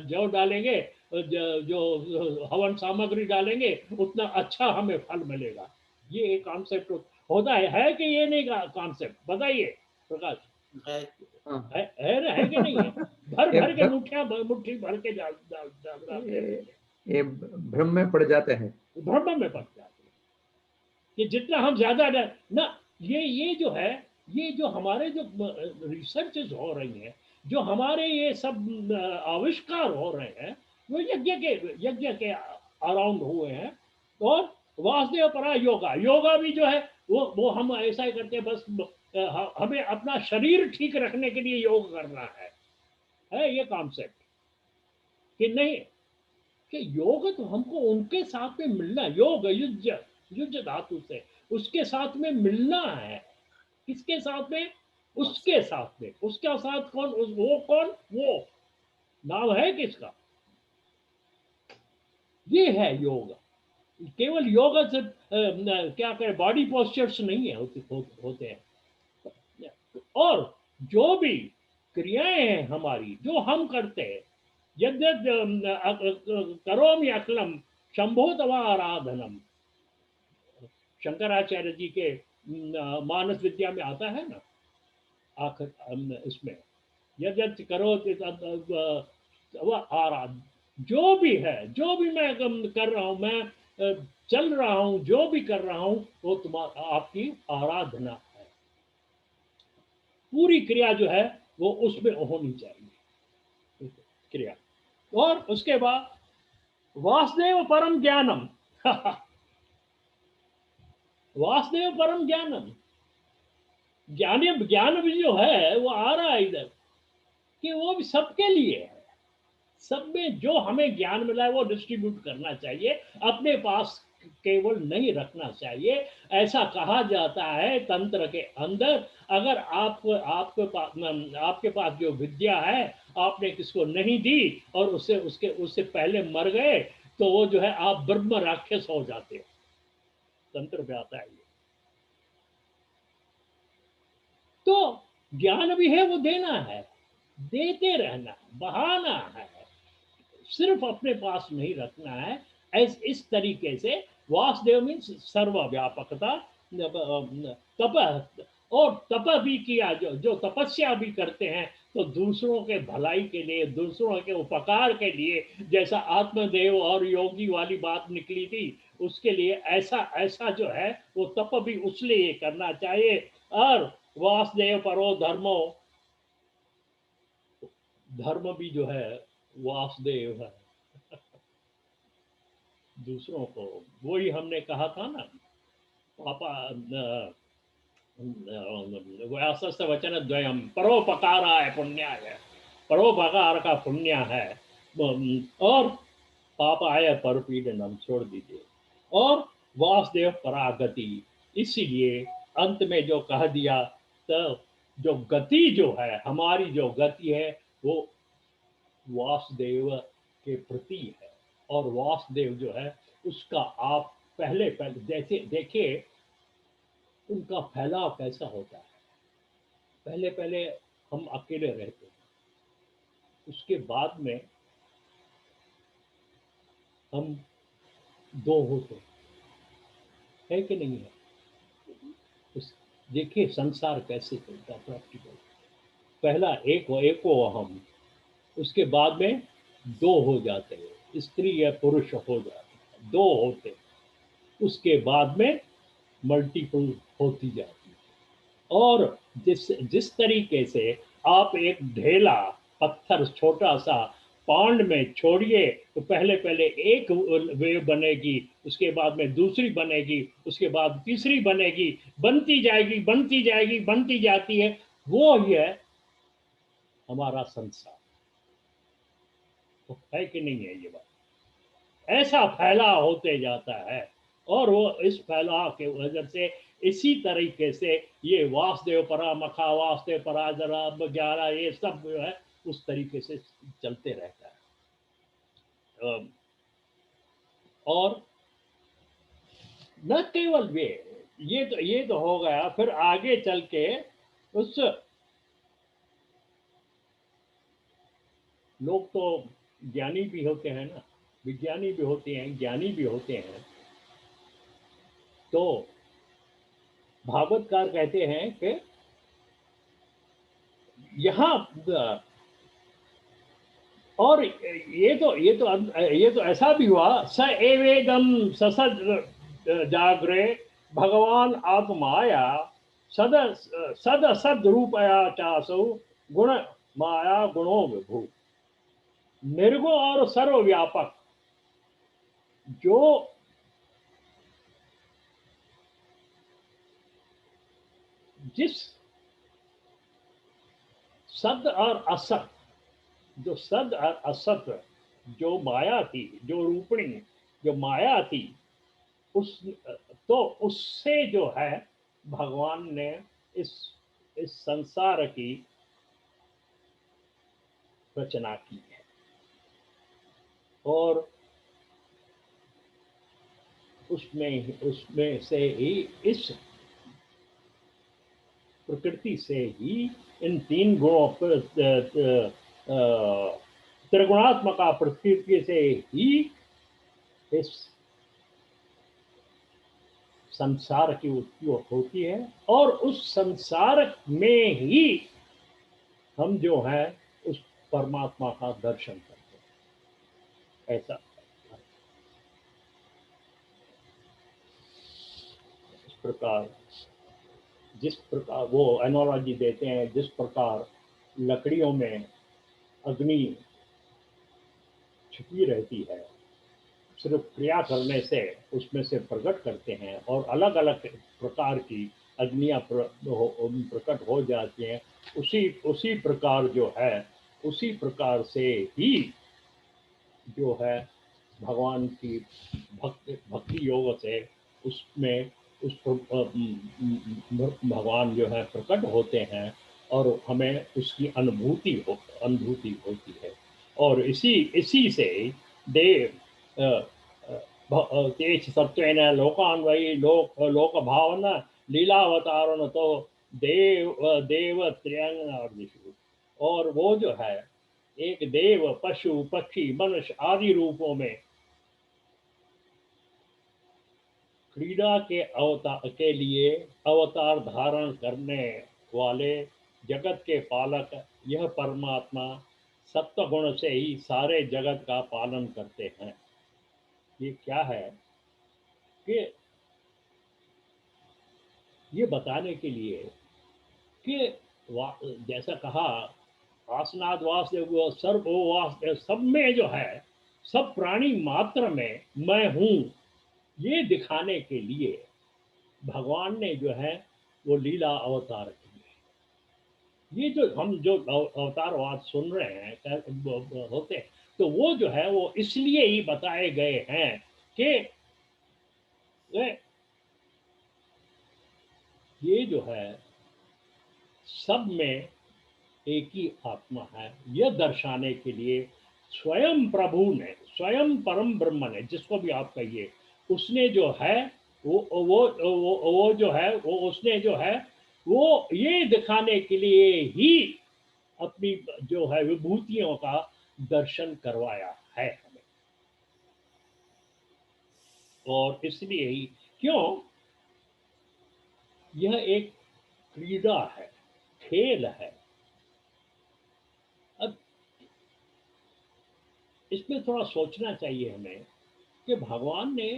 [SPEAKER 2] जौ डालेंगे, जो हवन सामग्री डालेंगे, उतना अच्छा हमें फल मिलेगा। ये एक कॉन्सेप्ट होता है कि ये नहीं कॉन्सेप्ट, बताइए प्रकाश। है कि नहीं है? भर भर के मुट्ठी भर के
[SPEAKER 1] ये भ्रम में पड़ जाते हैं,
[SPEAKER 2] भ्रम में पड़ जाते हैं कि जितना हम ज्यादा ना, ये जो है, ये जो हमारे जो रिसर्चेस हो रही हैं, जो हमारे ये सब आविष्कार हो रहे हैं, वो यज्ञ के अराउंड हुए हैं। और वासुदेव परा योगा भी जो है वो हम ऐसा ही करते हैं, बस हमें अपना शरीर ठीक रखने के लिए योग करना है ये कॉन्सेप्ट कि नहीं, कि योग तो हमको उनके साथ में मिलना, योग युज धातु से उसके साथ में मिलना है। किसके साथ में? उसके साथ में। उसका साथ कौन? वो कौन? वो नाम है किसका? ये है योग। केवल योग से क्या करें, बॉडी पोस्चर्स नहीं है होते हैं। और जो भी क्रियाएं हैं हमारी, जो हम करते हैं, यद्यत करोमि अखिलम शंभो तवा आराधनम, शंकराचार्य जी के मानस विद्या में आता है ना, आखिर इसमें यद्यत करो आराध, जो भी है, जो भी मैं कर रहा हूं, मैं चल रहा हूं, जो भी कर रहा हूं, वो तुम्हारा आपकी आराधना है। पूरी क्रिया जो है वो उसमें होनी चाहिए क्रिया। और उसके बाद वासुदेव परम ज्ञानम वासुदेव परम ज्ञानम, ज्ञान भी जो है वो आ रहा है इधर, कि वो भी सबके लिए है। सब में जो हमें ज्ञान मिला है वो डिस्ट्रीब्यूट करना चाहिए, अपने पास केवल नहीं रखना चाहिए। ऐसा कहा जाता है तंत्र के अंदर, अगर आपके पास जो विद्या है आपने किसको नहीं दी और उससे पहले मर गए, तो वो जो है आप ब्रह्म राक्षस हो जाते हो। तंत्र में आता है ये। तो ज्ञान भी है वो देना है, देते रहना, बहाना है, सिर्फ अपने पास नहीं रखना है। इस तरीके से वासुदेव मीन्स सर्वव्यापकता। तप, और तप भी किया, जो तपस्या भी करते हैं तो दूसरों के भलाई के लिए, दूसरों के उपकार के लिए, जैसा आत्मदेव और योगी वाली बात निकली थी, उसके लिए ऐसा ऐसा जो है वो तप भी उसलिए करना चाहिए। और वासुदेव परो धर्मो, धर्म भी जो है वासुदेव है। दूसरों को, वही हमने कहा था ना, पापा व्यासस्य वचन द्वयम, परोपकाराय पुण्याय, परोपकार का पुण्य है, और पापाय परपीडनम, छोड़ दीजिए, और वासुदेव परागति। इसीलिए अंत में जो कह दिया, तो जो गति जो है, हमारी जो गति है वो वासुदेव के प्रति है। और वासुदेव जो है उसका आप पहले पहले जैसे देखिए उनका फैलाव कैसा होता है। पहले पहले हम अकेले रहते हैं, उसके बाद में हम दो होते है कि नहीं है। उस देखिए संसार कैसे चलता है प्रैक्टिकल। पहला एक हो हम, उसके बाद में दो हो जाते हैं, स्त्री या पुरुष हो जाते हैं, दो होते हैं। उसके बाद में मल्टीपल होती जाती है। और जिस जिस तरीके से आप एक ढेला पत्थर छोटा सा पांड में छोड़िए, तो पहले पहले एक वेव बनेगी, उसके बाद में दूसरी बनेगी, उसके बाद तीसरी बनेगी, बनती जाएगी, बनती जाएगी, बनती जाती है। वो ही है हमारा संसार। तो है कि नहीं है ये बात। ऐसा फैलाव होते जाता है, और वो इस फैलाव के वजह से इसी तरीके से ये वासुदेव परा मखा, वासुदेव परा जरा 11, ये सब जो है उस तरीके से चलते रहता है। और न केवल वे, ये तो हो गया, फिर आगे चल के उस, लोग तो ज्ञानी भी होते हैं ना, विज्ञानी भी होते हैं, ज्ञानी भी होते हैं। तो भागवतकार कहते हैं कि यहाँ, और ये तो ऐसा भी हुआ, स एवेदम ससद जागरे भगवान आत्माया सद सद असद रूपया चासौ गुण माया गुणो विभु, निर्गुण और सर्वव्यापक। जो जिस सद और असत, जो सद और असत, जो माया थी, जो रूपणी, जो माया थी, उस तो उससे जो है भगवान ने इस इस संसार की रचना की है। और उसमें से ही, इस प्रकृति से ही, इन तीन गुणों पर त्रिगुणात्मका प्रकृति से ही इस संसार की उत्पत्ति होती है। और उस संसार में ही हम जो है उस परमात्मा का दर्शन करते हैं। ऐसा इस प्रकार, जिस प्रकार वो एनोलॉजी देते हैं, जिस प्रकार लकड़ियों में अग्नि छिपी रहती है, सिर्फ क्रिया करने से उसमें से प्रकट करते हैं, और अलग अलग प्रकार की अग्नियां प्रकट हो जाती हैं, उसी प्रकार जो है, उसी प्रकार से ही जो है भगवान की भक्ति योग से उसमें भगवान जो है प्रकट होते हैं और हमें उसकी अनुभूति होती है। और इसी इसी से देव तेज सत्वेन लोकान वही लोक भावना लीलावतारण तो देव त्र्यंग। और वो जो है एक देव, पशु, पक्षी, मनुष्य आदि रूपों में क्रीड़ा के लिए अवतार धारण करने वाले जगत के पालक यह परमात्मा सत्व गुण से ही सारे जगत का पालन करते हैं। ये क्या है कि ये बताने के लिए कि जैसा कहा वासनाद वासुदेव सर्व वासुदेव, सब में जो है, सब प्राणी मात्र में मैं हूँ, ये दिखाने के लिए भगवान ने जो है वो लीला अवतार किए। ये जो हम जो अवतारवाद सुन रहे हैं होते हैं, तो वो जो है वो इसलिए ही बताए गए हैं कि ये जो है सब में एक ही आत्मा है, यह दर्शाने के लिए स्वयं प्रभु ने, स्वयं परम ब्रह्म ने, जिसको भी आप कहिए, उसने जो है वो जो है वो उसने जो है वो ये दिखाने के लिए ही अपनी जो है विभूतियों का दर्शन करवाया है हमें। और इसलिए ही क्यों, यह एक क्रीड़ा है, खेल है। अब इसमें थोड़ा सोचना चाहिए हमें कि भगवान ने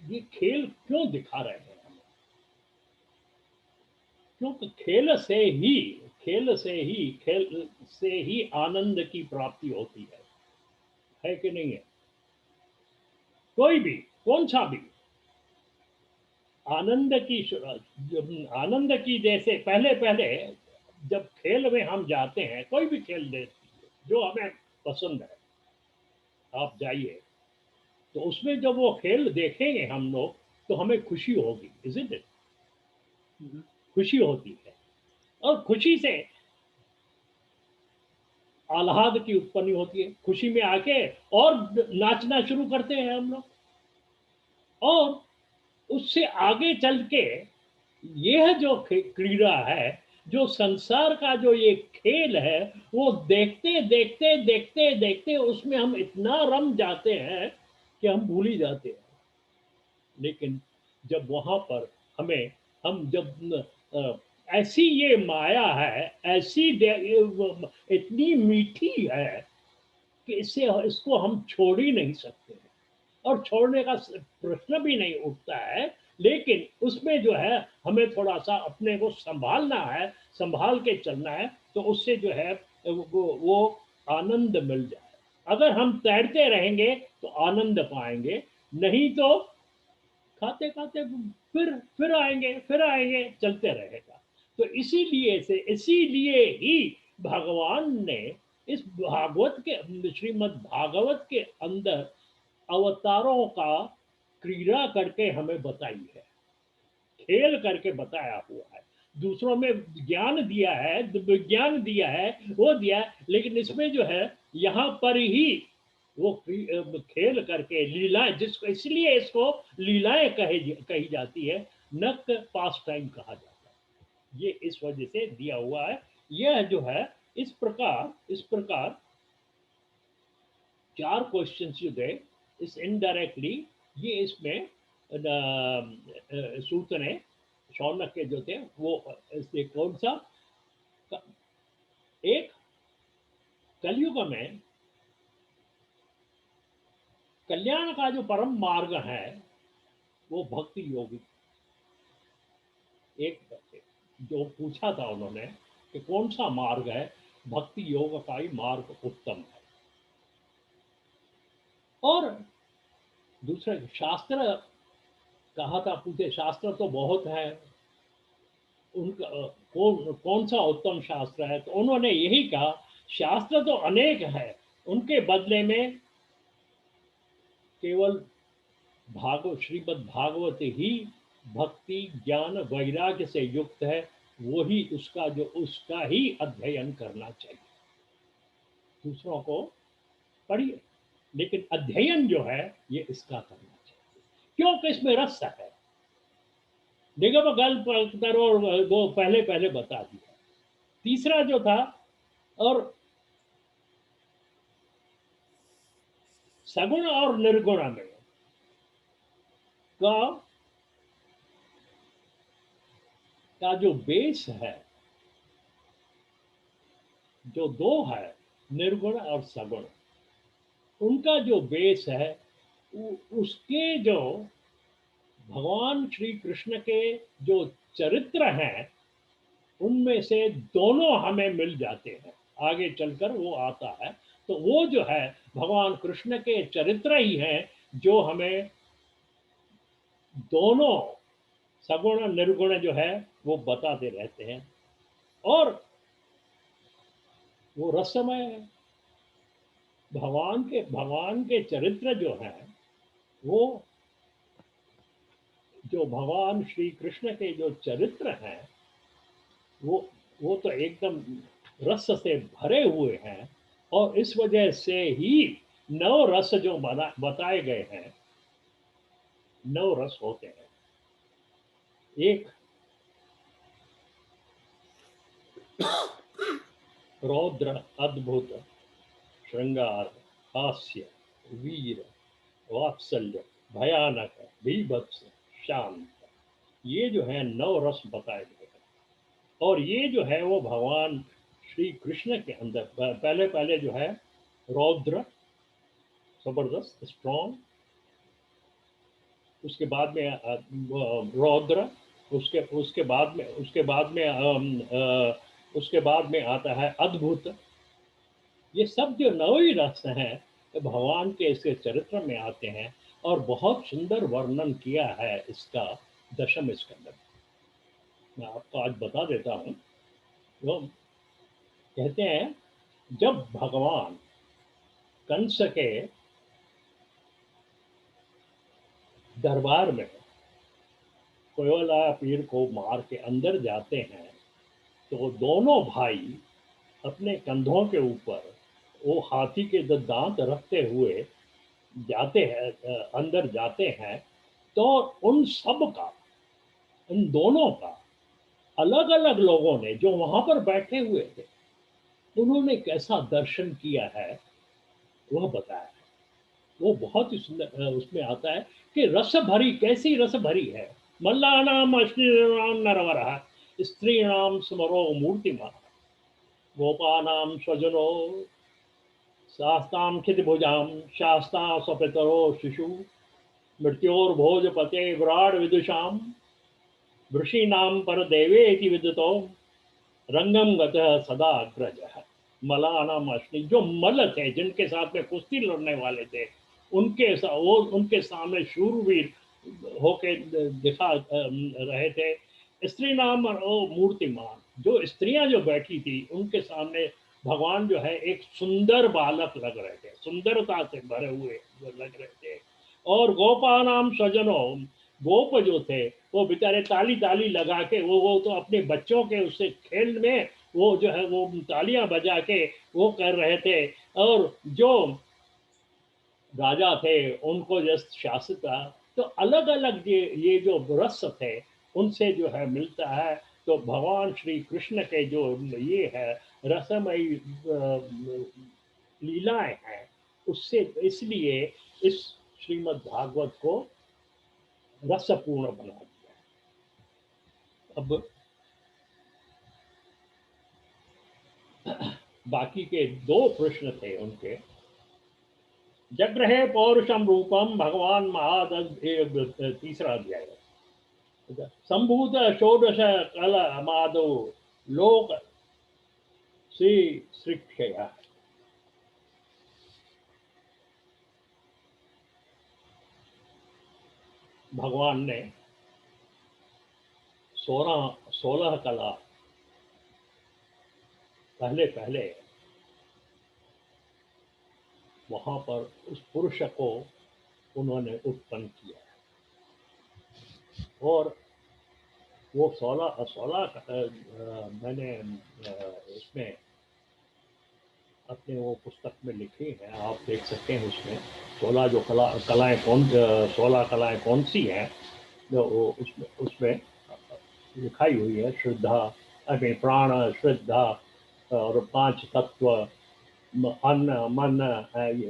[SPEAKER 2] ये खेल क्यों दिखा रहे हैं हमें। क्योंकि खेल से ही आनंद की प्राप्ति होती है कि नहीं है? कोई भी, कौन सा भी आनंद की जैसे पहले पहले जब खेल में हम जाते हैं, कोई भी खेल जो हमें पसंद है, आप जाइए, तो उसमें जब वो खेल देखेंगे हम लोग, तो हमें खुशी होगी, इज़न्ट इट? खुशी होती है, और खुशी से आह्लाद की उत्पत्ति होती है। खुशी में आके और नाचना शुरू करते हैं हम लोग, और उससे आगे चल के यह जो क्रीड़ा है, जो संसार का जो ये खेल है, वो देखते देखते देखते देखते उसमें हम इतना रम जाते हैं कि हम भूल ही जाते हैं। लेकिन जब वहां पर हम जब ऐसी ये माया है, ऐसी इतनी मीठी है कि इसको हम छोड़ ही नहीं सकते हैं, और छोड़ने का प्रश्न भी नहीं उठता है। लेकिन उसमें जो है हमें थोड़ा सा अपने को संभालना है, संभाल के चलना है, तो उससे जो है वो आनंद मिल जाए। अगर हम तैरते रहेंगे तो आनंद पाएंगे, नहीं तो खाते खाते फिर आएंगे, चलते रहेगा। तो इसीलिए ही भगवान ने इस भागवत के, श्रीमद् भागवत के अंदर अवतारों का क्रीड़ा करके हमें बताई है, खेल करके बताया हुआ है। दूसरों में ज्ञान दिया है, विज्ञान दिया है, वो दिया है, लेकिन इसमें जो है यहाँ पर ही वो खेल करके लीलाएं, जिसको इसलिए इसको लीलाएं कही जाती है, नक पास टाइम कहा जाता है, ये इस वजह से दिया हुआ है। यह जो है इस प्रकार चार क्वेश्चंस जो थे, इस इनडायरेक्टली ये इसमें सूत ने, शौनक के जो थे वो, इससे कौन सा एक कलयुग में कल्याण का जो परम मार्ग है वो भक्ति योगी। एक जो पूछा था उन्होंने कि कौन सा मार्ग है, भक्ति योग का ही मार्ग उत्तम है। और दूसरे शास्त्र कहा था, पूछे शास्त्र तो बहुत है, उनका कौन सा उत्तम शास्त्र है, तो उन्होंने यही कहा शास्त्र तो अनेक है, उनके बदले में केवल श्रीमद् भागवत ही भक्ति ज्ञान वैराग्य से युक्त है, वही उसका ही अध्ययन करना चाहिए। दूसरों को पढ़िए, लेकिन अध्ययन जो है ये इसका करना चाहिए, क्योंकि इसमें रस है। निगम गल्प और वो पहले पहले बता दिया। तीसरा जो था, और सगुण और निर्गुण में का जो बेस है, जो दो है, निर्गुण और सगुण, उनका जो बेस है, उसके जो भगवान श्री कृष्ण के जो चरित्र हैं, उनमें से दोनों हमें मिल जाते हैं। आगे चलकर वो आता है, तो वो जो है भगवान कृष्ण के चरित्र ही हैं जो हमें दोनों सगुण निर्गुण जो है वो बताते रहते हैं। और वो रसमय है। भगवान के चरित्र जो हैं, वो जो भगवान श्री कृष्ण के जो चरित्र हैं, वो तो एकदम रस से भरे हुए हैं। और इस वजह से ही 9 रस जो बताए गए हैं, 9 रस होते हैं। एक रौद्र, अद्भुत, श्रृंगार, हास्य, वीर, वात्सल्य, भयानक, बीभत्स, शांत, ये जो है 9 रस बताए गए हैं। और ये जो है वो भगवान श्री कृष्ण के अंदर पहले पहले जो है रौद्र, जबरदस्त, स्ट्रॉन्ग, उसके बाद में रौद्र, उसके बाद में आता है अद्भुत। ये सब जो 9 ही रस हैं, तो भगवान के इसके चरित्र में आते हैं। और बहुत सुंदर वर्णन किया है इसका दशम स्कंद में। मैं आपको आज बता देता हूँ। वो कहते हैं, जब भगवान कंस के दरबार में कोयला पीर को मार के अंदर जाते हैं, तो दोनों भाई अपने कंधों के ऊपर वो हाथी के दांत रखते हुए जाते हैं, अंदर जाते हैं। तो उन सब का, इन दोनों का, अलग अलग लोगों ने जो वहां पर बैठे हुए थे, उन्होंने कैसा दर्शन किया है वह बताया। वो बहुत ही सुंदर उसमें आता है कि रस भरी, कैसी रस भरी है। मल्लानाम अश्लीनाम नरवरः, स्त्रीणाम स्मरो मूर्तिमा, गोपानाम स्वजनो शास्ताम क्षितिभुजाम, शास्ता स्वपितरो शिशु, मृत्योर्भोजपते विराट विदुषाम, वृषीणाम पर देवेति विदुतो, रंगम गतः सदा अग्रजः। मलानाम अश्नि, जो मल थे, जिनके साथ में कुश्ती लड़ने वाले थे, उनके सामने शूरवीर होके दिखा रहे थे। स्त्री नाम और मूर्तिमान, जो स्त्रियां जो बैठी थी, उनके सामने भगवान जो है एक सुंदर बालक लग रहे थे, सुंदरता से भरे हुए लग रहे थे। और गोपानाम स्वजनों, गोप जो थे वो बेचारे ताली ताली लगा के, वो तो अपने बच्चों के उससे खेल में वो जो है वो तालियां बजा के वो कर रहे थे। और जो राजा थे उनको जस्ट शासित था। तो अलग अलग ये जो रस थे, उनसे जो है मिलता है। तो भगवान श्री कृष्ण के जो ये है रसमयी लीलाएं हैं, उससे इसलिए इस श्रीमद् भागवत को रसपूर्ण बना दिया। अब बाकी के 2 प्रश्न थे उनके। जग्रहे पौरुषम रूपम भगवान तीसरा अध्याय, संभूत षोडश कल माधव लोक श्री शिक्षया। भगवान ने 16 कला पहले पहले वहां पर उस पुरुष को उन्होंने उत्पन्न किया और वो 16 मैंने इसमें अपने वो पुस्तक में लिखी है, आप देख सकते हैं उसमें 16 जो कलाएं 16 कलाएं कौन सी हैं जो उसमें उसमें लिखाई हुई है। श्रद्धा, अभी प्राण, श्रद्धा और 5 तत्व, अन्न, मन,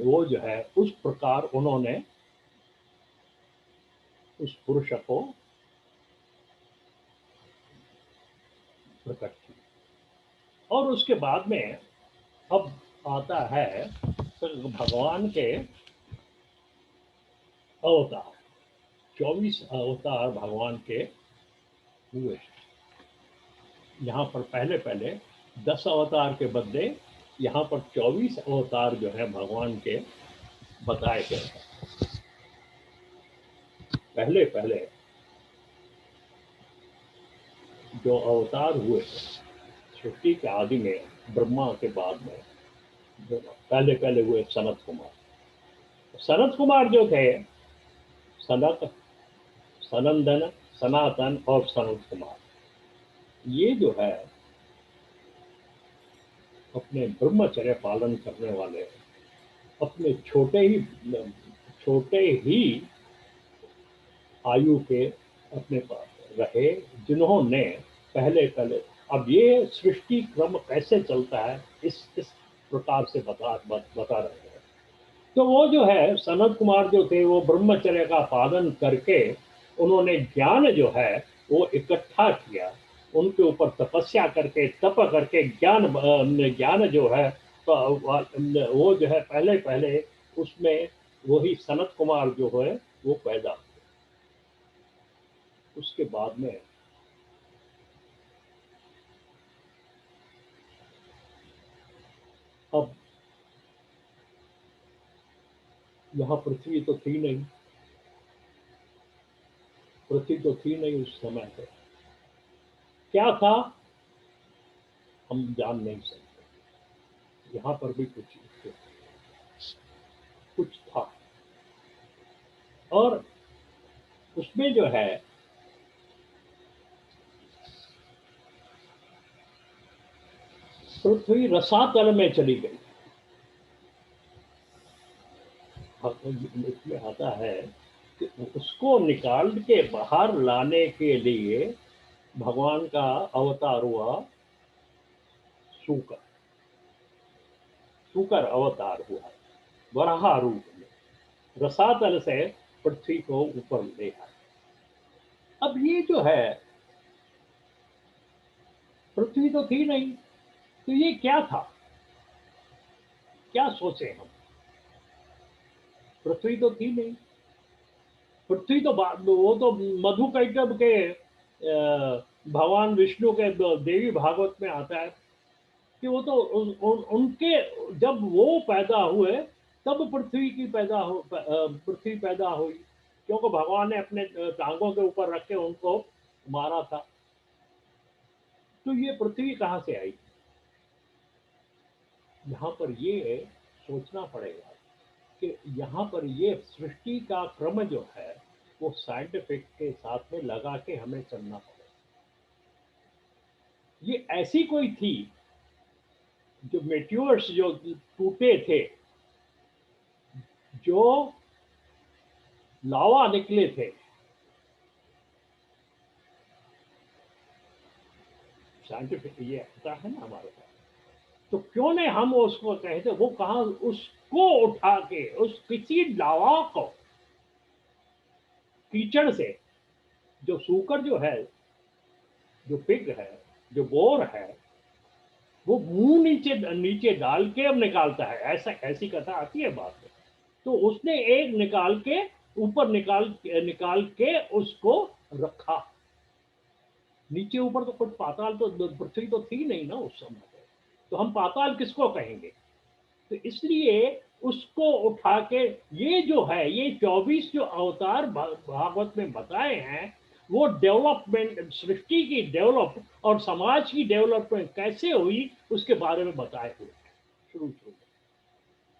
[SPEAKER 2] वो जो है उस प्रकार उन्होंने उस पुरुष को प्रकट किया। और उसके बाद में अब आता है भगवान के अवतार। 24 अवतार भगवान के हुए। यहाँ पर पहले पहले 10 अवतार के बदले यहाँ पर 24 अवतार जो है भगवान के बताए गए हैं। पहले पहले जो अवतार हुए सृष्टि के आदि में, ब्रह्मा के बाद में जो पहले पहले हुए सनत कुमार। सनत कुमार जो थे, सनत, सनंदन, सनातन और सनत कुमार, ये जो है अपने ब्रह्मचर्य पालन करने वाले, अपने छोटे ही आयु के अपने पास रहे, जिन्होंने पहले पहले, अब ये सृष्टि क्रम कैसे चलता है इस प्रकार से बता रहे हैं। तो वो जो है सनत कुमार जो थे वो ब्रह्मचर्य का पालन करके उन्होंने ज्ञान जो है वो इकट्ठा किया, उनके ऊपर तपस्या करके, तप करके ज्ञान जो है वो जो है पहले पहले उसमें वही सनत कुमार जो है वो पैदा हुए। उसके बाद में अब यहाँ पृथ्वी तो थी नहीं, पृथ्वी तो थी नहीं उस समय पे। क्या था हम जान नहीं सकते। यहाँ पर भी कुछ था और उसमें जो है पृथ्वी रसातल में चली गई। इसमें आता है कि उसको निकाल के बाहर लाने के लिए भगवान का अवतार हुआ शूकर। शूकर अवतार हुआ वराह रूप में, रसातल से पृथ्वी को ऊपर ले आए। अब ये जो है पृथ्वी तो थी नहीं, तो ये क्या था, क्या सोचे हम। पृथ्वी तो थी नहीं, पृथ्वी तो वो तो मधुकैटभ के भगवान विष्णु के देवी भागवत में आता है कि वो तो उनके जब वो पैदा हुए तब पृथ्वी पैदा हुई, क्योंकि भगवान ने अपने टांगों के ऊपर रख के उनको मारा था। तो ये पृथ्वी कहाँ से आई। यहाँ पर ये सोचना पड़ेगा कि यहाँ पर ये सृष्टि का क्रम जो है वो साइंटिफिक के साथ में लगा के हमें चलना पड़ेगा। ये ऐसी कोई थी जो मेट्योर्स जो टूटे थे, जो लावा निकले थे, साइंटिफिक ये आता है ना हमारे पास, तो क्यों नहीं हम उसको कहते, वो कहां उसको उठा के उस किसी लावा को कीचड़ से, जो सूकर जो है, जो पिग है, जो बोर है, वो मुंह नीचे डाल के अब निकालता है, ऐसी कथा आती है बात में। तो उसने एक निकाल के ऊपर निकाल के उसको रखा नीचे। ऊपर तो कुछ पाताल तो पृथ्वी तो थी नहीं ना उस समय पे, तो हम पाताल किसको कहेंगे। तो इसलिए उसको उठा के ये जो है ये 24 जो अवतार भागवत में बताए हैं वो डेवलपमेंट, सृष्टि की डेवलप और समाज की डेवलपमेंट कैसे हुई उसके बारे में बताए हुए हैं शुरू शुरू में,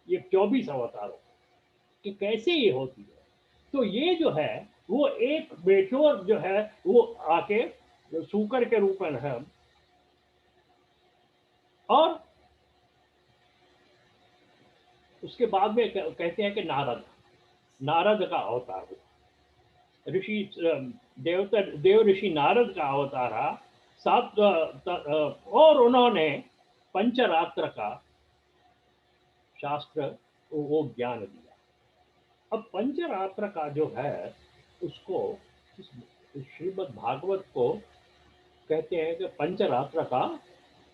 [SPEAKER 2] ये 24 अवतारों कि कैसे ये होती है। तो ये जो है वो एक मेट्योर जो है वो आके सूकर के रूप में है, और उसके बाद में कहते हैं कि नारद, नारद का अवतार हुआ, ऋषि देवता देव ऋषि नारद का अवतार रहा। और उन्होंने पंचरात्र का शास्त्र वो ज्ञान दिया। अब पंचरात्र का जो है उसको श्रीमद् भागवत को कहते हैं कि पंचरात्र का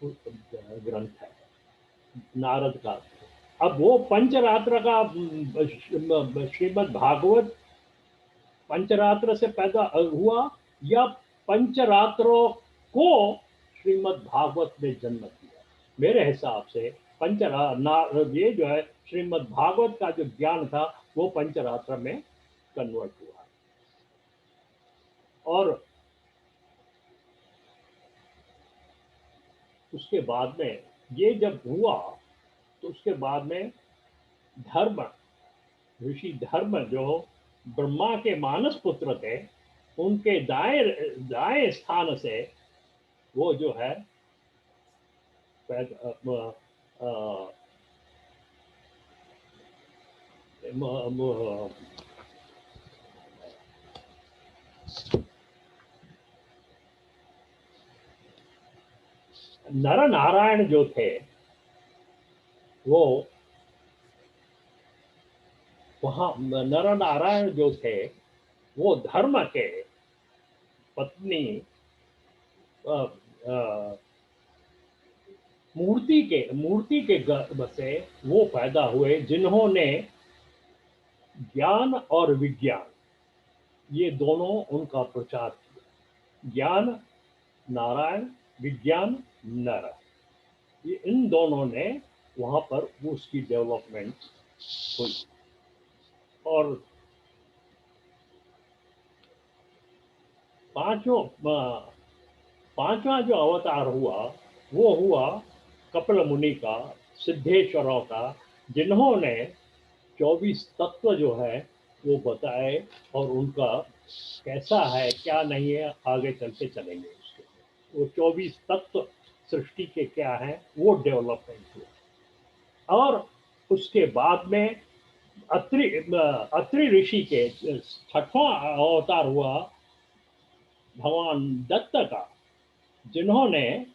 [SPEAKER 2] ग्रंथ है नारद का। अब वो पंचरात्र का श्रीमद् भागवत पंचरात्र से पैदा हुआ या पंचरात्रों को श्रीमद् भागवत ने जन्म दिया? मेरे हिसाब से ये जो है श्रीमद् भागवत का जो ज्ञान था वो पंचरात्र में कन्वर्ट हुआ। और उसके बाद में ये जब हुआ तो उसके बाद में धर्म, ऋषि धर्म जो ब्रह्मा के मानस पुत्र थे, उनके दाएं स्थान से वो जो है नर नारायण जो थे वो वहां नर नारायण जो थे वो धर्म के पत्नी मूर्ति के गर्भ से वो पैदा हुए जिन्होंने ज्ञान और विज्ञान ये दोनों उनका प्रचार किया। ज्ञान नारायण, विज्ञान नर, ये इन दोनों ने वहां पर उसकी डेवलपमेंट हुई। और पांचवा जो अवतार हुआ वो हुआ कपिल मुनि का, सिद्धेश्वरों का, जिन्होंने 24 तत्व जो है वो बताए और उनका कैसा है क्या नहीं है आगे चलते चलेंगे। उसके वो 24 तत्व सृष्टि के क्या है वो डेवलपमेंट हुआ। और उसके बाद में अत्रि ऋषि के 6वां अवतार हुआ भगवान दत्त का, जिन्होंने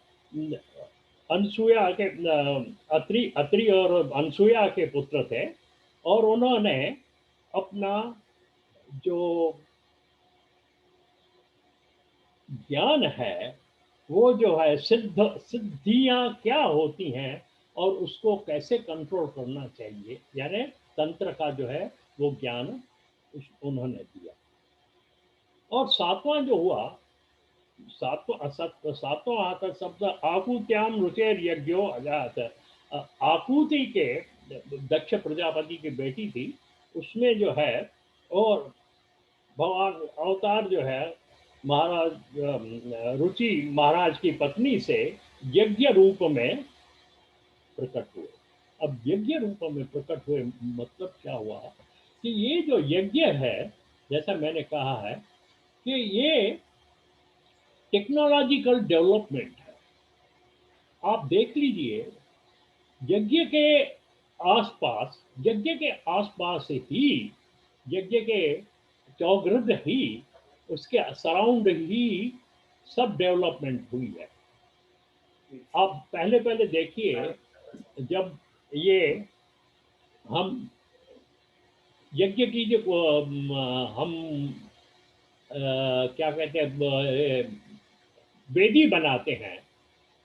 [SPEAKER 2] अनसुया के अत्रि और अनसुया के पुत्र थे, और उन्होंने अपना जो ज्ञान है वो जो है सिद्धियां क्या होती हैं और उसको कैसे कंट्रोल करना चाहिए, यानी तंत्र का जो है वो ज्ञान उन्होंने दिया। और 7वां जो हुआ, सातवां आता शब्द आकुत्याम रुचेर यज्ञो अजात। आकुति के दक्ष प्रजापति की बेटी थी, उसमें जो है, और भगवान अवतार जो है महाराज रुचि महाराज की पत्नी से यज्ञ रूप में प्रकट हुए। अब यज्ञ रूप में प्रकट हुए मतलब क्या हुआ कि ये जो यज्ञ है, जैसा मैंने कहा है कि ये टेक्नोलॉजिकल डेवलपमेंट है। आप देख लीजिए यज्ञ के आसपास ही, यज्ञ के चौगिर्द ही, उसके सराउंड ही सब डेवलपमेंट हुई है। आप पहले देखिए, जब ये हम यज्ञ की जो हम क्या कहते हैं वेदी बनाते हैं,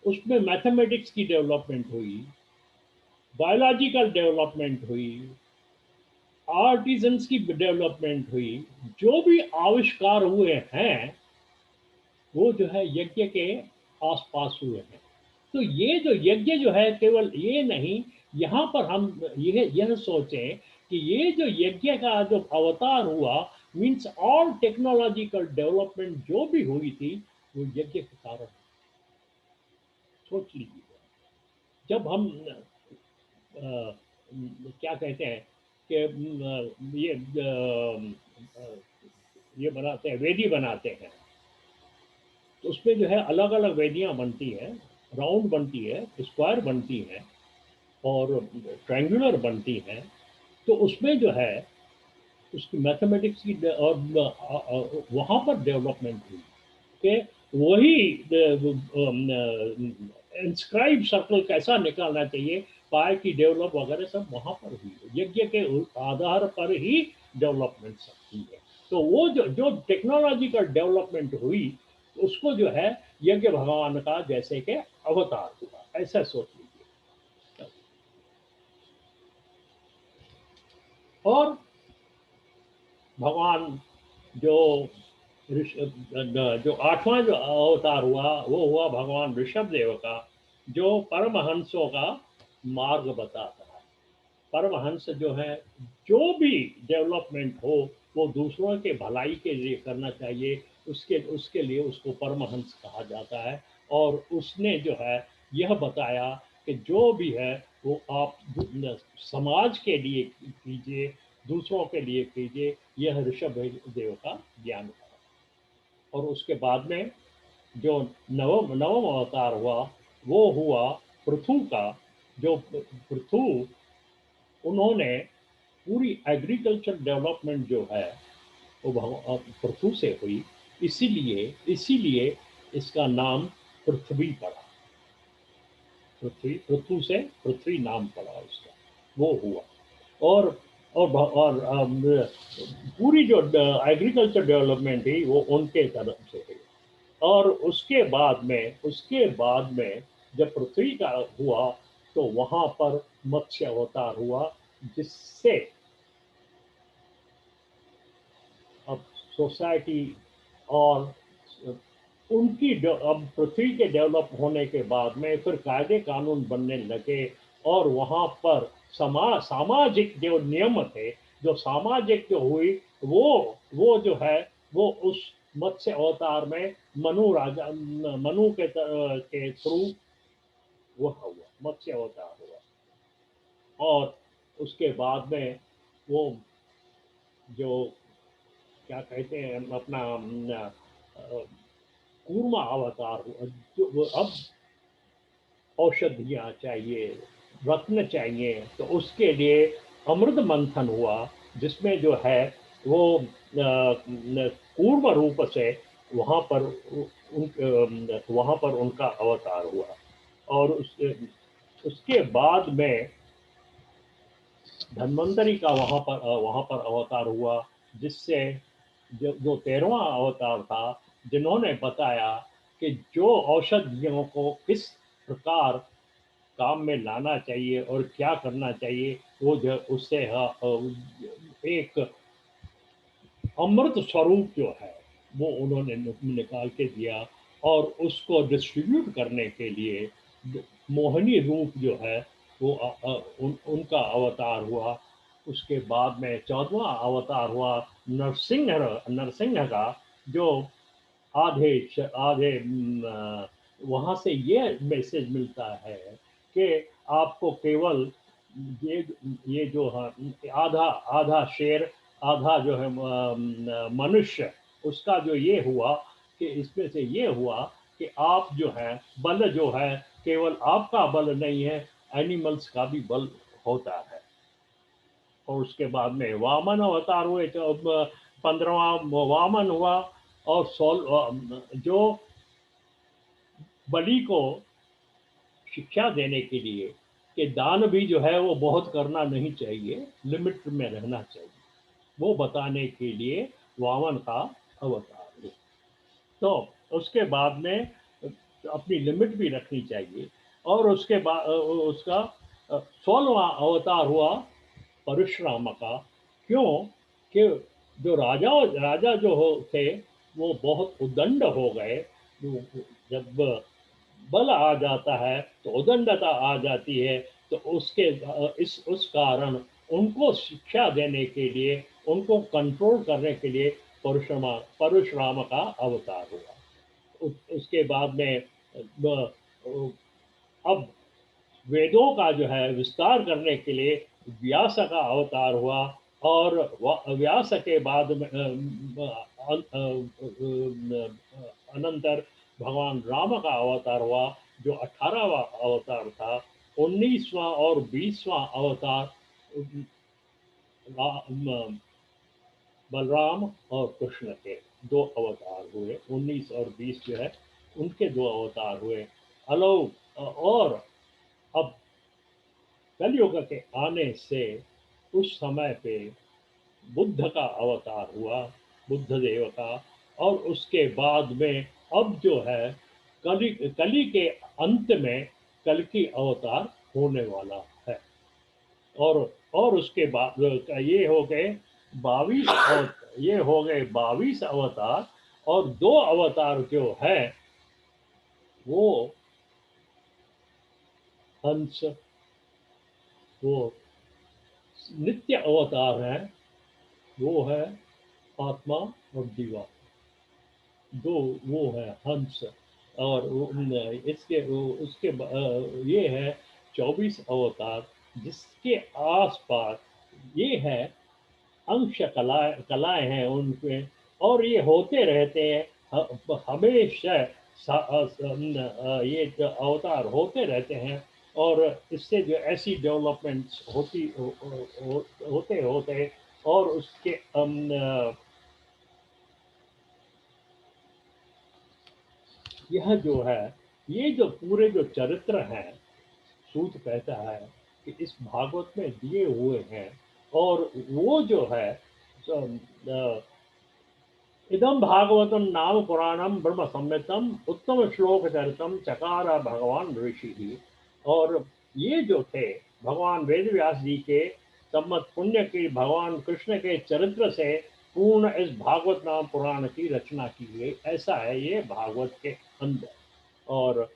[SPEAKER 2] उसमें मैथमेटिक्स की डेवलपमेंट हुई, बायोलॉजिकल डेवलपमेंट हुई, आर्टिजन्स की डेवलपमेंट हुई। जो भी आविष्कार हुए हैं वो जो है यज्ञ के आसपास हुए हैं। तो ये जो यज्ञ जो है केवल ये नहीं, यहाँ पर हम यह सोचें कि ये जो यज्ञ का जो अवतार हुआ मीन्स ऑल टेक्नोलॉजिकल डेवलपमेंट जो भी हुई थी वो यज्ञ के कारण। सोच लीजिए, जब हम क्या कहते हैं कि ये बनाते हैं, वेदी बनाते हैं, तो उसमें जो है अलग अलग वेदियां बनती हैं, राउंड बनती है, स्क्वायर बनती है और ट्रायंगुलर बनती हैं। तो उसमें जो है उसकी मैथमेटिक्स की और वहाँ पर डेवलपमेंट हुई कि वही इंस्क्राइब सर्कल कैसा निकालना चाहिए, पाए की डेवलप वगैरह सब वहाँ पर हुई, यज्ञ के आधार पर ही डेवलपमेंट सब हुई है। तो वो जो जो टेक्नोलॉजिकल डेवलपमेंट हुई उसको जो है यज्ञ भगवान का जैसे कि अवतार हुआ, ऐसा सोच लीजिए। और भगवान जो जो आठवां जो अवतार हुआ वो हुआ भगवान ऋषभ देव का, जो परमहंसों का मार्ग बताता है। परमहंस जो है, जो भी डेवलपमेंट हो वो दूसरों के भलाई के लिए करना चाहिए, उसके उसके लिए उसको परमहंस कहा जाता है। और उसने जो है यह बताया कि जो भी है वो आप समाज के लिए कीजिए, दूसरों के लिए कीजिए, यह ऋषभ देव का ज्ञान था। और उसके बाद में जो नवम नवम अवतार हुआ वो हुआ पृथु का। जो पृथु, उन्होंने पूरी एग्रीकल्चर डेवलपमेंट जो है वो पृथु से हुई, इसीलिए इसीलिए इसका नाम पृथ्वी पड़ा। पृथ्वी, पृथु से पृथ्वी नाम पड़ा उसका, वो हुआ। और पूरी जो एग्रीकल्चर डेवलपमेंट थी वो उनके तरफ से हुई। और उसके बाद में जब पृथ्वी का हुआ तो वहां पर मत्स्य अवतार हुआ, जिससे अब सोसाइटी और उनकी अब पृथ्वी के डेवलप होने के बाद में फिर कायदे कानून बनने लगे। और वहाँ पर सामाजिक जो नियम थे, जो सामाजिक जो हुई, वो जो है वो उस मत्स्य अवतार में मनु के थ्रू वो हुआ, मत्स्य अवतार हुआ। और उसके बाद में वो जो क्या कहते हैं अपना कूर्मा अवतार हुआ, जो अब औषधियाँ चाहिए, रत्न चाहिए, तो उसके लिए अमृत मंथन हुआ, जिसमें जो है वो कूर्म रूप से वहाँ पर उनका अवतार हुआ। और उसके बाद में धन्वंतरी का वहाँ पर अवतार हुआ, जिससे जो 13वां अवतार था, जिन्होंने बताया कि जो औषधियों को किस प्रकार काम में लाना चाहिए और क्या करना चाहिए, वो जो उससे एक अमृत स्वरूप जो है वो उन्होंने निकाल के दिया। और उसको डिस्ट्रीब्यूट करने के लिए मोहिनी रूप जो है वो उनका अवतार हुआ। उसके बाद में 14वां अवतार हुआ नरसिंह का, जो आधे आधे वहाँ से ये मैसेज मिलता है कि आपको केवल ये ये जो है आधा आधा शेर, आधा जो है मनुष्य, उसका जो ये हुआ कि इसमें से ये हुआ कि आप जो है बल जो है केवल आपका बल नहीं है, एनिमल्स का भी बल होता है। और उसके बाद में वामन अवतार हुए, तो 15वां वामन हुआ। और जो बलि को शिक्षा देने के लिए कि दान भी जो है वो बहुत करना नहीं चाहिए, लिमिट में रहना चाहिए, वो बताने के लिए वामन का अवतार हुआ। तो उसके बाद में अपनी लिमिट भी रखनी चाहिए। और उसके बाद उसका 16वां अवतार हुआ परशुराम का। क्यों कि जो राजा जो हो थे वो बहुत उदंड हो गए। जब बल आ जाता है तो उदंडता आ जाती है। तो उसके इस उस कारण उनको शिक्षा देने के लिए उनको कंट्रोल करने के लिए परशुराम का अवतार हुआ। उसके बाद में अब वेदों का जो है विस्तार करने के लिए व्यास का अवतार हुआ, और व्यास के बाद में अनंतर भगवान राम का अवतार हुआ, जो 18वां अवतार था। 19वां और 20वां अवतार बलराम और कृष्ण के दो अवतार हुए। 19 और 20 जो है उनके दो अवतार हुए। और अब कलयुग के आने से उस समय पे बुद्ध का अवतार हुआ, बुद्ध देव का। और उसके बाद में अब जो है कली के अंत में कल की अवतार होने वाला है। और उसके बाद ये हो गए 22 अवतार। और दो अवतार जो है वो हंस, वो नित्य अवतार है, वो है आत्मा और दीवा। दो वो है हंस। और इसके उसके ये है 24 अवतार, जिसके आसपास ये है अंश कलाएं हैं उनके। और ये होते रहते हैं हमेशा। ये जो अवतार होते रहते हैं, और इससे जो ऐसी डेवलपमेंट्स होते होते, और उसके यह जो है, ये जो पूरे जो चरित्र हैं, सूत कहता है कि इस भागवत में दिए हुए हैं। और वो जो है इदम भागवतम नाम पुराणम ब्रह्म संहितम उत्तम श्लोक चरितम चकार भगवान ऋषि। और ये जो थे भगवान वेद व्यास जी के सम्मत पुण्य की भगवान कृष्ण के चरित्र से पूर्ण इस भागवत नाम पुराण की रचना की गई। ऐसा है ये भागवत के अंदर। और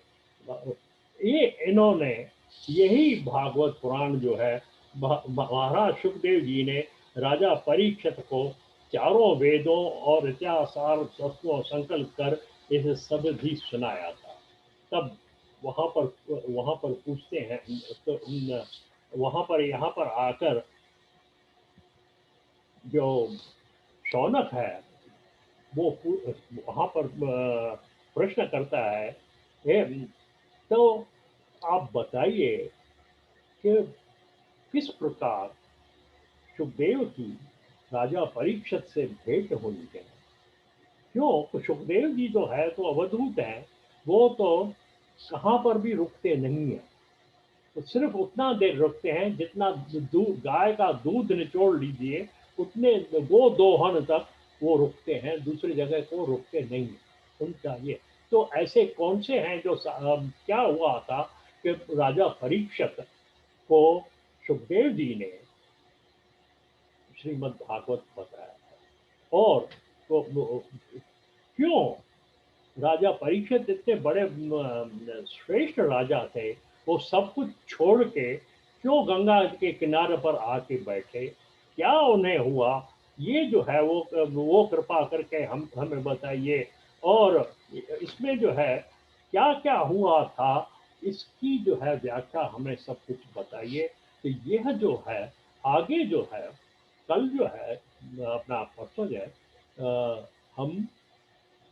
[SPEAKER 2] ये इन्होंने यही भागवत पुराण जो है महाराज सुखदेव जी ने राजा परीक्षित को चारों वेदों और इतिहास तत्वों संकल्प कर इसे सब भी सुनाया था। तब वहां पर पूछते हैं, तो वहां पर यहाँ पर आकर जो शौनक है वो वहां पर प्रश्न करता है, "हे, तो आप बताइए कि किस प्रकार सुखदेव की राजा परीक्षित से भेंट हुई है। क्यों तो सुखदेव जी जो है तो अवधूत है, वो तो कहाँ पर भी रुकते नहीं है। तो सिर्फ उतना देर रुकते हैं जितना गाय का दूध निचोड़ लीजिए, उतने वो दोहन तक वो रुकते हैं, दूसरी जगह को रुकते नहीं। उनका ये तो ऐसे कौन से हैं जो क्या हुआ था कि राजा परीक्षित को सुखदेव जी ने श्रीमद् भागवत बताया। और तो क्यों राजा परीक्षित इतने बड़े श्रेष्ठ राजा थे, वो सब कुछ छोड़ के क्यों गंगा के किनारे पर आके बैठे, क्या उन्हें हुआ, ये जो है वो कृपा करके हम हमें बताइए। और इसमें जो है क्या क्या हुआ था, इसकी जो है व्याख्या हमें सब कुछ बताइए। तो यह जो है आगे जो है कल जो है अपना परसों जो है हम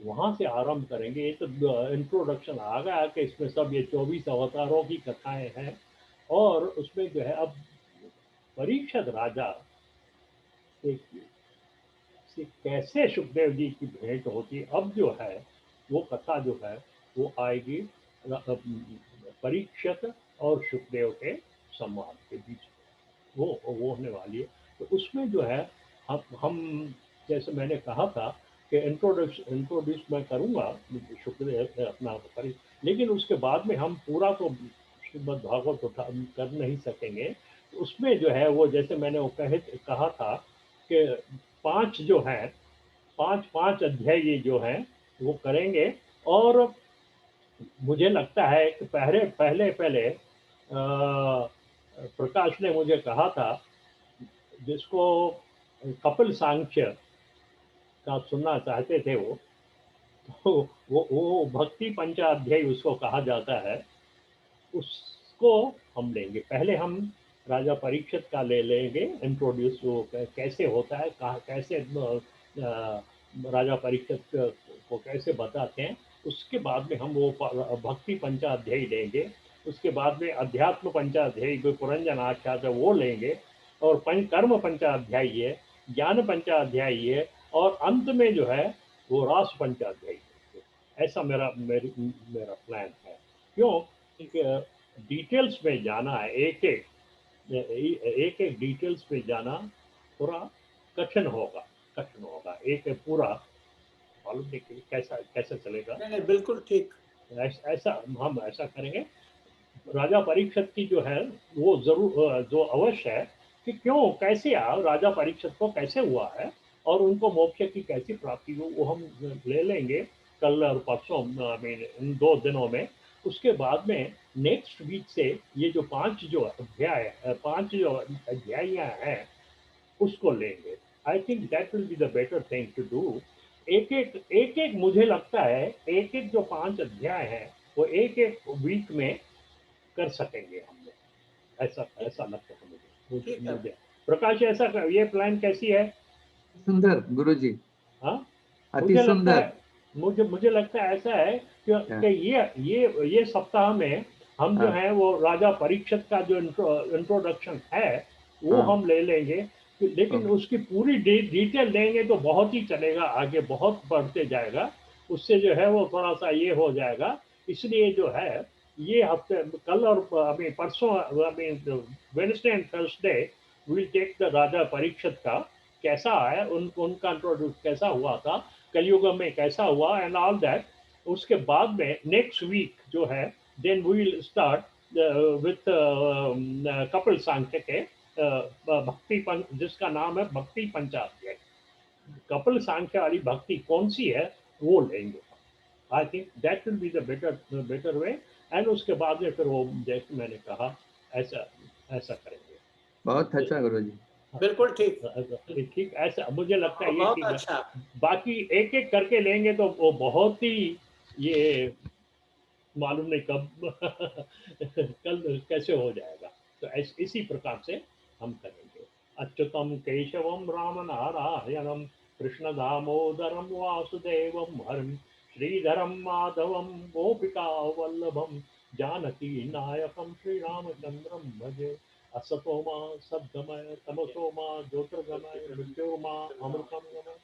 [SPEAKER 2] वहां से आरंभ करेंगे। ये तो इंट्रोडक्शन आ गया कि इसमें सब ये 24 अवतारों की कथाएं हैं। और उसमें जो है अब परीक्षित राजा से, से कैसे सुखदेव जी की भेंट होती, अब जो है वो कथा जो है वो आएगी परीक्षित और सुखदेव के संवाद के बीच, वो होने वाली है। तो उसमें जो है हम जैसे मैंने कहा था कि इंट्रोड्यूस मैं करूँगा शुक्र अपना करी, लेकिन उसके बाद में हम पूरा तो श्रीमद् भागवत उठा कर नहीं सकेंगे। तो उसमें जो है वो जैसे मैंने वो कहा था कि 5 जो है 5 अध्याय ये जो हैं वो करेंगे। और मुझे लगता है कि पहले प्रकाश ने मुझे कहा था, जिसको कपिल सांख्य का सुनना चाहते थे वो, तो वो भक्ति पंचाध्यायी उसको कहा जाता है, उसको हम लेंगे। पहले हम राजा परीक्षित का ले लेंगे इंट्रोड्यूस, वो कैसे होता है, कैसे राजा परीक्षित को कैसे बताते हैं। उसके बाद में हम वो भक्ति पंचाध्यायी लेंगे। उसके बाद में अध्यात्म पंचाध्यायी जो पुरंजन आख्यात है वो लेंगे, और कर्म पंचाध्यायी है, ज्ञान पंचाध्यायी है, और अंत में जो है वो रास पंचाध्यायी है। ऐसा मेरा प्लान है। क्यों? डिटेल्स में जाना है, एक एक डिटेल्स में जाना थोड़ा कठिन होगा। एक पूरा मालूम नहीं कि कैसा कैसा चलेगा।
[SPEAKER 4] नहीं, बिल्कुल ठीक।
[SPEAKER 2] ऐसा हम ऐसा करेंगे। राजा परीक्षित की जो है वो जरूर जो अवश्य है कि क्यों, कैसे राजा परीक्षित को कैसे हुआ है और उनको मोक्ष की कैसी प्राप्ति हुई, वो हम ले लेंगे कल और परसों, इन 2 दिनों में। उसके बाद में नेक्स्ट वीक से ये जो 5 जो अध्याय हैं उसको लेंगे। I think that will be the better thing to do. एक मुझे लगता है एक जो 5 अध्याय हैं वो एक वीक में कर सकेंगे हम लोग, ऐसा लगता है मुझे। प्रकाश, ऐसा ये प्लान कैसी है?
[SPEAKER 1] सुंदर गुरुजी,
[SPEAKER 2] हाँ,
[SPEAKER 1] अति
[SPEAKER 2] मुझे लगता
[SPEAKER 1] सुंदर।
[SPEAKER 2] है मुझे लगता है ऐसा है कि ये सप्ताह में हम जो
[SPEAKER 1] हाँ।
[SPEAKER 2] है वो राजा परीक्षित का जो इंट्रोडक्शन है वो
[SPEAKER 1] हाँ।
[SPEAKER 2] हम ले लेंगे। लेकिन उसकी पूरी डिटेल लेंगे तो बहुत ही चलेगा, आगे बहुत बढ़ते जाएगा। उससे जो है वो थोड़ा सा ये हो जाएगा। इसलिए जो है ये हफ्ते, कल और परसों, Wednesday and Thursday will take the Raja Parikshit का कैसा है, उनका इंट्रोड्यूस कैसा हुआ था, कलयुग में कैसा हुआ एंड ऑल दैट। उसके बाद में नेक्स्ट वीक जो है then we will start with Kapil Sankhya के भक्ति जिसका नाम है भक्ति पंचाध्याय। कपिल सांख्य वाली भक्ति कौन सी है वो लेंगे। I think that will be the better way. And उसके बाद में फिर वो जैसे मैंने कहा ऐसा करेंगे।
[SPEAKER 1] बहुत अच्छा गुरुजी,
[SPEAKER 4] बिल्कुल ठीक।
[SPEAKER 2] ठीक, ऐसा मुझे लगता है ये
[SPEAKER 4] बहुत
[SPEAKER 2] ठीक है।
[SPEAKER 4] अच्छा।
[SPEAKER 2] बाकी एक एक करके लेंगे तो वो बहुत ही ये मालूम नहीं कब कल कैसे हो जाएगा। तो इसी प्रकार से हम करेंगे। अच्युतम केशवम राम नारायणम कृष्ण दामोदरम वासुदेवम हरिम श्रीधरम माधवम गोपिका वल्लभम जानकी नायकम श्री रामचंद्रम भजे। असतो मा सद्गमय तमसो मा ज्योतिर्गमय मृत्योर्मा अमृतम गमय।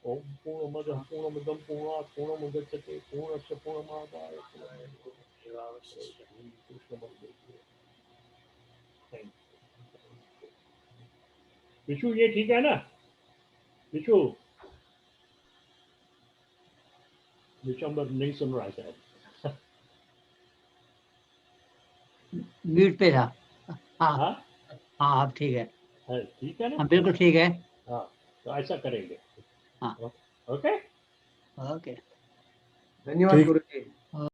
[SPEAKER 2] ओम पूर्णमदः पूर्णमिदं पूर्णात् पूर्णमुदच्यते पूर्णस्य पूर्णमादाय विशु, ये ठीक है ना? विशु, विशंबर नहीं सुन रहा है शायद।
[SPEAKER 5] म्यूट पे था। हाँ
[SPEAKER 2] हाँ
[SPEAKER 5] हाँ, अब ठीक है।
[SPEAKER 2] ठीक है ना?
[SPEAKER 5] हाँ बिल्कुल ठीक है।
[SPEAKER 2] हाँ, तो ऐसा करेंगे।
[SPEAKER 5] हाँ
[SPEAKER 2] ओके
[SPEAKER 5] ओके।
[SPEAKER 1] धन्यवाद
[SPEAKER 3] ठीक।
[SPEAKER 1] गुरुजी।